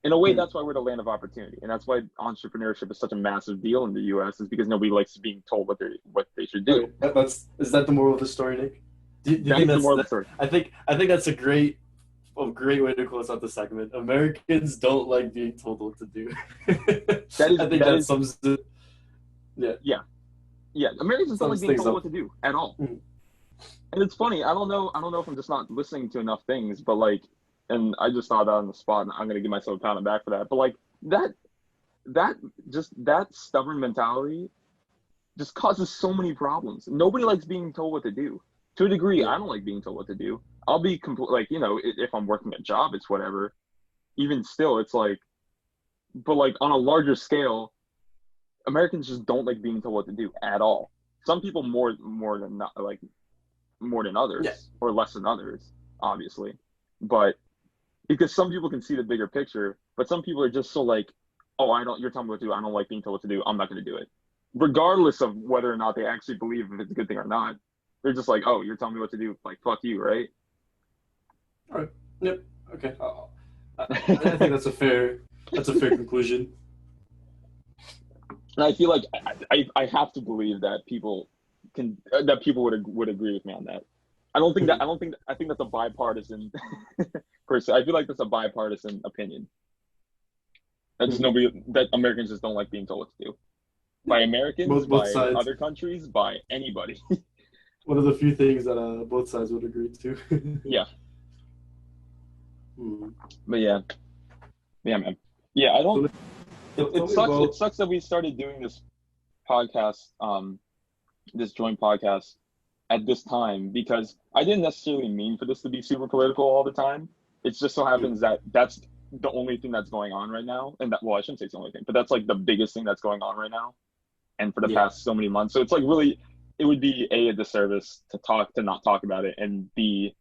In a way, that's why we're the land of opportunity, and that's why entrepreneurship is such a massive deal in the U.S. is because nobody likes being told what they should do. Is that the moral of the story, Nick? Do you think that's the moral of the story? I think that's a great way to close out the segment. Americans don't like being told what to do. That sums it. Yeah. Yeah, Americans don't like being told what to do at all. Mm-hmm. And it's funny. I don't know if I'm just not listening to enough things, but like, and I just thought that on the spot, and I'm gonna give myself a pat on the back for that. But like that stubborn mentality just causes so many problems. Nobody likes being told what to do. To a degree, I don't like being told what to do. I'll be if I'm working a job, it's whatever. Even still, it's like, but like on a larger scale, Americans just don't like being told what to do at all. Some people more than others, or less than others, obviously. But because some people can see the bigger picture, but some people are just so like, oh, you're telling me what to do. I don't like being told what to do. I'm not going to do it, regardless of whether or not they actually believe if it's a good thing or not. They're just like, oh, you're telling me what to do. Like, fuck you, right? All right. Yep. Okay. I think that's a fair conclusion. And I feel like I have to believe that people would agree with me on that. I think that's a bipartisan person. I feel like that's a bipartisan opinion. That's nobody that Americans just don't like being told what to do. By Americans, Both by sides. other countries, by anybody. One of the few things that both sides would agree to. Yeah. Hmm. But yeah, man. Yeah, I don't. It sucks. About... It sucks that we started doing this podcast, this joint podcast, at this time because I didn't necessarily mean for this to be super political all the time. It just so happens that that's the only thing that's going on right now, and that well, I shouldn't say it's the only thing, but that's like the biggest thing that's going on right now, and for the past so many months. So it's like really, it would be a disservice to not talk about it, and B,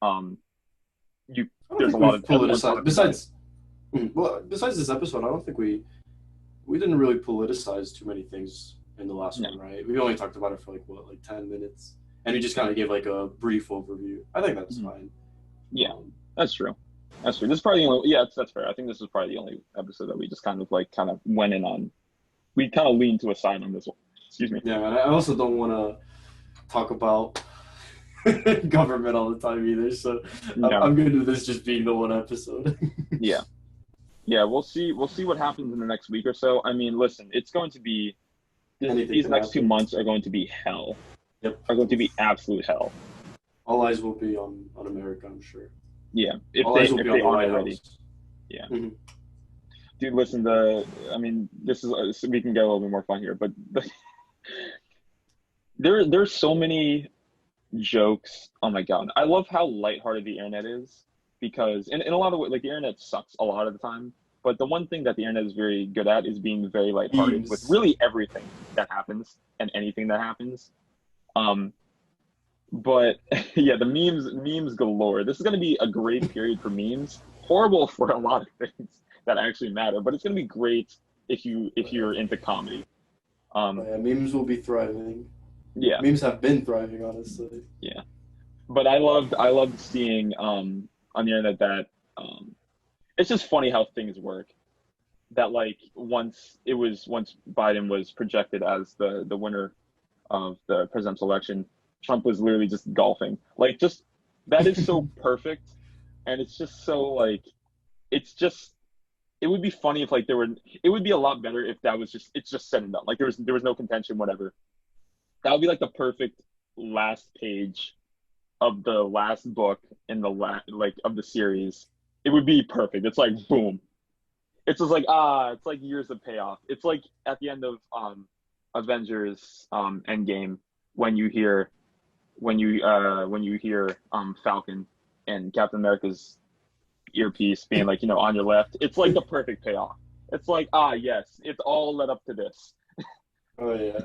there's a lot of politicized. Besides this episode, I don't think we didn't really politicize too many things in the last one, right? We only talked about it for like 10 minutes, and we just kind of gave like a brief overview. I think that's fine. Yeah, that's true. That's true. This is probably the only. Yeah, that's fair. I think this is probably the only episode that we just kind of went in on. We kind of leaned to a side on this one. Excuse me. Yeah, and I also don't want to talk about government all the time either. So I'm good with this just being the one episode. Yeah, we'll see what happens in the next week or so. I mean, listen, it's going to be these next 2 months are going to be hell. Yep, are going to be absolute hell. All eyes will be on America, I'm sure. Yeah, if they aren't already. Yeah. Mm-hmm. Dude, listen. This is we can get a little bit more fun here, but there's so many jokes. Oh my god, I love how lighthearted the internet is because in a lot of ways, like the internet sucks a lot of the time. But the one thing that the internet is very good at is being very lighthearted with really everything that happens and anything that happens. But yeah, the memes galore. This is going to be a great period for memes. Horrible for a lot of things that actually matter, but it's going to be great if you're into comedy. Memes will be thriving. Yeah, memes have been thriving, honestly. Yeah, but I loved seeing on the internet that it's just funny how things work. That like once Biden was projected as the winner of the presidential election, Trump was literally just golfing. Like, just that is so perfect, and it's just so like, it would be funny if like it would be a lot better if that was it's just said and done. Like there was no contention, whatever. That would be like the perfect last page of the last book in the of the series. It would be perfect. It's like boom. It's just like it's like years of payoff. It's like at the end of Avengers Endgame when you hear Falcon and Captain America's earpiece being like, on your left. It's like the perfect payoff. It's like, yes, it's all led up to this. Oh yeah.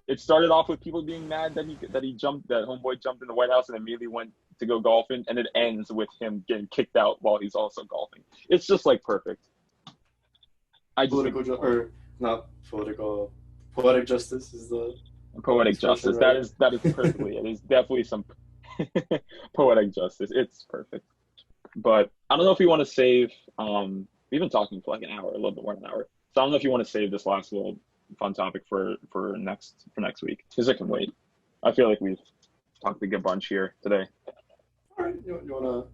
It started off with people being mad that homeboy jumped in the White House and immediately went to go golfing, and it ends with him getting kicked out while he's also golfing. It's just like perfect. Poetic justice is the poetic justice. Right? That is perfectly it. Is definitely some poetic justice. It's perfect. But I don't know if you want to save. We've been talking for like an hour, a little bit more than an hour. So I don't know if you want to save this last little fun topic for next week, because it can wait. I feel like we've talked a good bunch here today. All right, you want to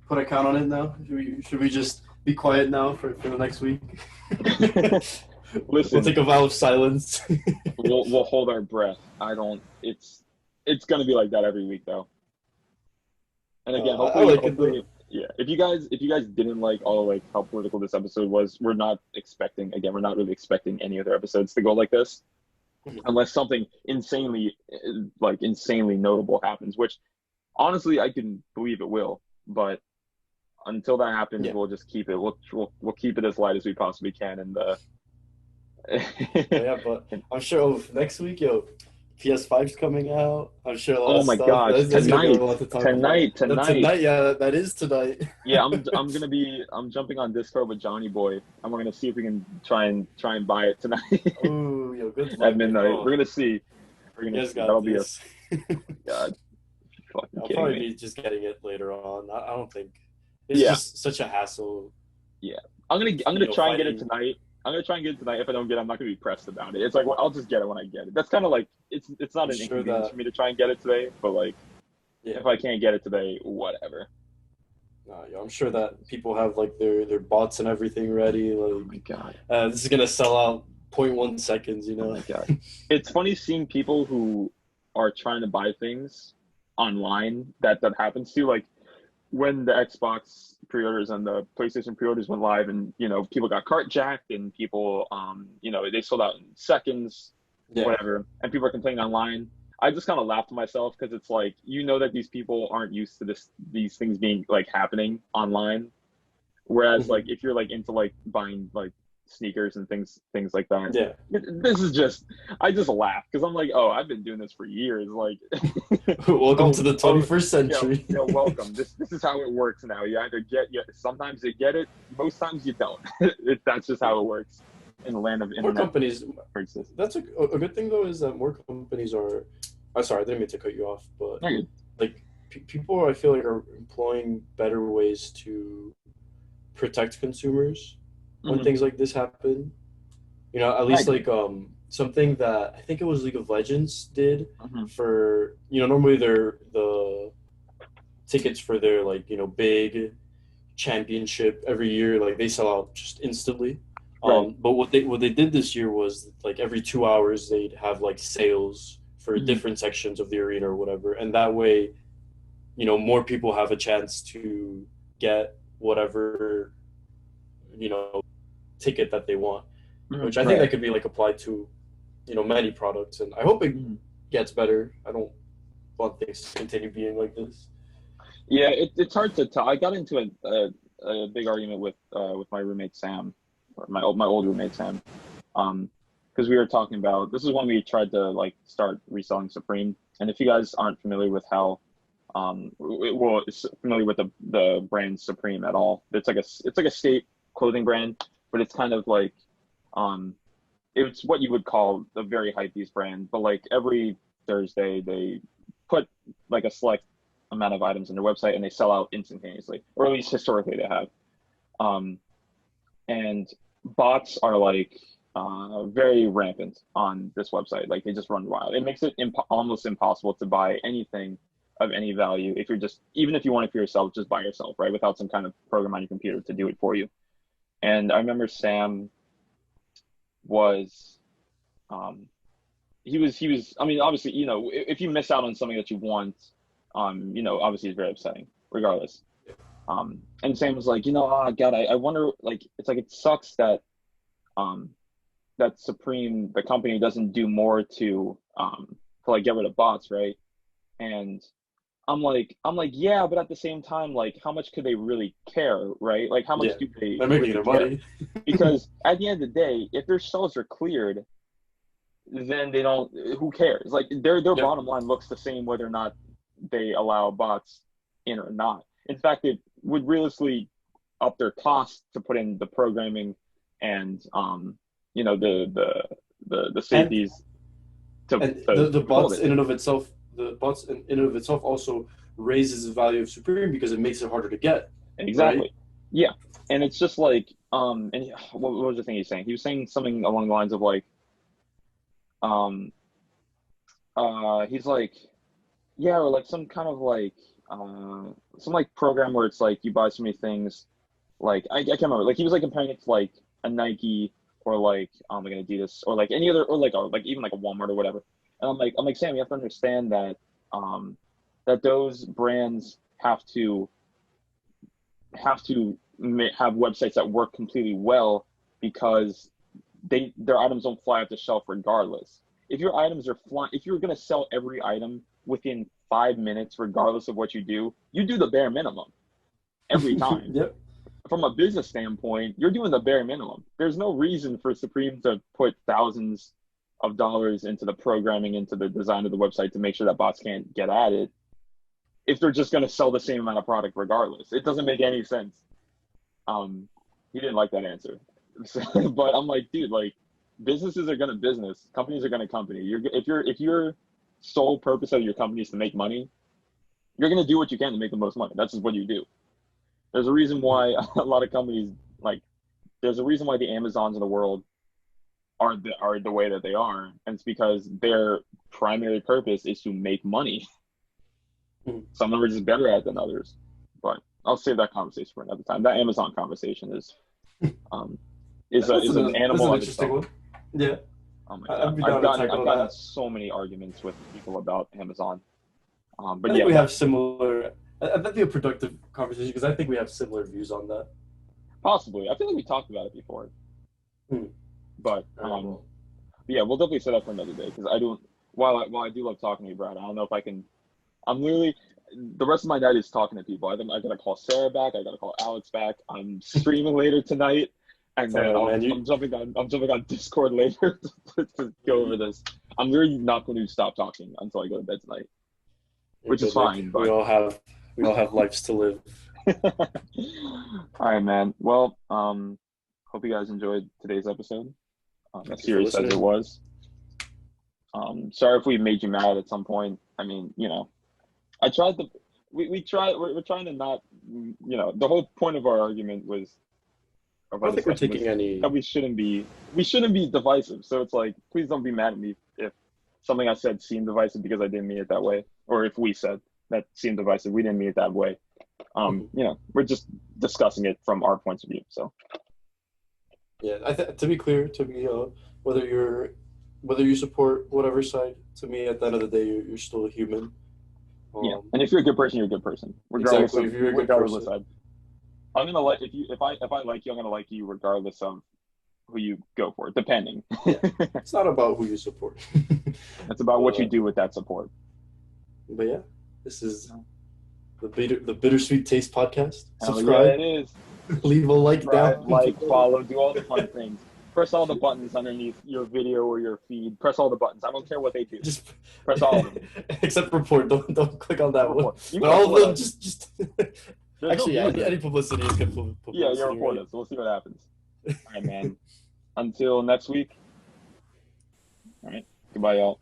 put a count on it now? Should we just be quiet now for the next week? Listen, we'll take a vow of silence. we'll hold our breath. It's gonna be like that every week though. And again, hopefully, if you guys didn't like all how political this episode was, we're not really expecting any other episodes to go like this, unless something insanely notable happens, which honestly I can believe it will. But until that happens, we'll just keep it. We'll keep it as light as we possibly can. And but I'm sure next week, PS5's coming out. I'm sure a lot oh of my stuff. gosh! Tonight. Yeah, that is tonight. Yeah, I'm jumping on Discord with Johnny Boy, and we're gonna see if we can try and buy it tonight. Ooh, good at midnight. We're gonna see. That'll be God. I'll probably be just getting it later on. I don't think it's just such a hassle. Yeah, I'm gonna try and get it tonight. I'm gonna try and get it tonight. If I don't get it, I'm not gonna be pressed about it. It's like, well, I'll just get it when I get it. That's kind of like it's not an inconvenience for me to try and get it today, but Yeah. If I can't get it today, whatever. Yeah, I'm sure that people have like their bots and everything ready. Oh Like, my God. this is gonna sell out point 0.1 seconds. Oh my God. It's funny seeing people who are trying to buy things online that happens to, like, when the Xbox pre-orders and the PlayStation pre-orders went live, and people got cart jacked, and people they sold out in seconds, Yeah. whatever, and people are complaining online. I just kind of laughed to myself because it's like, that these people aren't used to these things being like happening online. Whereas, like, Mhm. if you're like into like buying like sneakers and things like that, Yeah. this is just, I just laugh because I'm like, oh, I've been doing this for years. Like, Welcome to oh, the oh, 21st century. welcome. This is how it works now. You either sometimes you get it, most times you don't. That's just how it works in the land of More internet companies. purchases. That's a good thing though is that more companies are. I'm sorry, I didn't mean to cut you off, but Very good. like people, I feel like are employing better ways to protect consumers when Mhm. things like this happen. At I least agree. like something that I think it was League of Legends did Mhm. for normally the tickets for their like big championship every year, like they sell out just instantly. Right. But what they did this year was like every 2 hours they'd have like sales for Mhm. different sections of the arena or whatever, and that way more people have a chance to get whatever you know ticket that they want, Mhm. which I think Right. that could be like applied to many products, and I hope it Mhm. gets better. I don't want things to continue being like this. Yeah, it's hard to tell. I got into a big argument with my roommate Sam, or my old roommate Sam, um, because we were talking about, this is when we tried to like start reselling Supreme. And if you guys aren't familiar with how, it's familiar with the brand Supreme at all, it's like a state clothing brand, but it's kind of like, um, it's what you would call a very hypebeast brand. But like every Thursday, they put like a select amount of items on their website, and they sell out instantaneously, or at least historically they have. Um, and bots are like very rampant on this website. Like, they just run wild. It makes it almost impossible to buy anything of any value if you're just, even if you want it for yourself, just by yourself, right? Without some kind of program on your computer to do it for you. And I remember Sam was, um, he was. I mean, obviously, if you miss out on something that you want, obviously it's very upsetting, regardless. And Sam was like, oh God, I wonder, like, it's like, it sucks um, that Supreme, the company, doesn't do more to like get rid of bots, right? And I'm like, yeah, but at the same time, like, how much could they really care, right? Like, how much Yeah, do they they're making really their care? money. Because at the end of the day, if their shells are cleared, then they don't. Who cares? Like, their Yep. bottom line looks the same whether or not they allow bots in or not. In fact, it would realistically up their cost to put in the programming and the and safeties to and to the withhold bots it. in and of itself, also raises the value of Supreme because it makes it harder to get, right? Exactly. Yeah. And it's just like, and what was the thing he's saying? He was saying something along the lines of like, um he's like, yeah, or like some kind of like, some like program where it's like you buy so many things. Like, I can't remember. Like, he was like comparing it to like a Nike, or like an Adidas, or like any other, or like even like a Walmart or whatever. And I'm like, Sam, you have to understand that, that those brands have websites that work completely well, because their items don't fly off the shelf regardless. If your items are flying, if you're going to sell every item within 5 minutes, regardless of what you do the bare minimum every time. Yep. From a business standpoint, you're doing the bare minimum. There's no reason for Supreme to put thousands of dollars into the programming, into the design of the website, to make sure that bots can't get at it, if they're just going to sell the same amount of product regardless. It doesn't make any sense. Um, he didn't like that answer. But I'm like, dude, like, businesses are going to business, companies are going to company. If your sole purpose of your company is to make money, you're going to do what you can to make the most money. That's just what you do. There's a reason why a lot of companies, like, there's a reason why the Amazons of the world are the way that they are, and it's because their primary purpose is to make money. Some of them are just better at it than others. But I'll save that conversation for another time. That Amazon conversation is an animal of interesting itself. one. Yeah. Oh my I'd be god! down to I've tackle gotten that. so many arguments with people about Amazon. But I think yeah, we have similar. That'd be a productive conversation because I think we have similar views on that. possibly. I feel like we talked about it before. But Well, yeah, we'll definitely set up for another day because I don't. While I do love talking to you, Brad, I don't know if I can. I'm literally the rest of my night is talking to people. I think I gotta call Sarah back. I gotta call Alex back. I'm streaming later tonight, and then I'm jumping on Discord later to go over this. I'm literally not going to stop talking until I go to bed tonight, which is fine. But we all have lives to live. all right, man. Well, hope you guys enjoyed today's episode. As serious as it was. Sorry if we made you mad at some point. I mean, I tried to. We're trying to not. The whole point of our argument was. I don't think we're taking any. That we shouldn't be divisive. So it's like, please don't be mad at me if something I said seemed divisive because I didn't mean it that way, or if we said that seemed divisive, we didn't mean it that way. We're just discussing it from our points of view. So. Yeah, to be clear, whether you support whatever side, to me, at the end of the day, you're still a human. Yeah, and if you're a good person, you're a good person, regardless exactly, of if you're a good regardless person. of. I'm gonna like if I like you, I'm gonna like you regardless of who you go for, depending. Yeah. It's not about who you support. It's about what you do with that support. But yeah, this is the Bittersweet Taste Podcast. Subscribe. Yeah, it is. Leave a like down. Like, follow, do all the fun things. Press all the buttons underneath your video or your feed. Press all the buttons. I don't care what they do. Just press all of them. Except report. Don't click on that one. But all of them just. Actually, any publicity is good publicity. Yeah, you're reporting. So we'll see what happens. All right, man. Until next week. All right. Goodbye, y'all.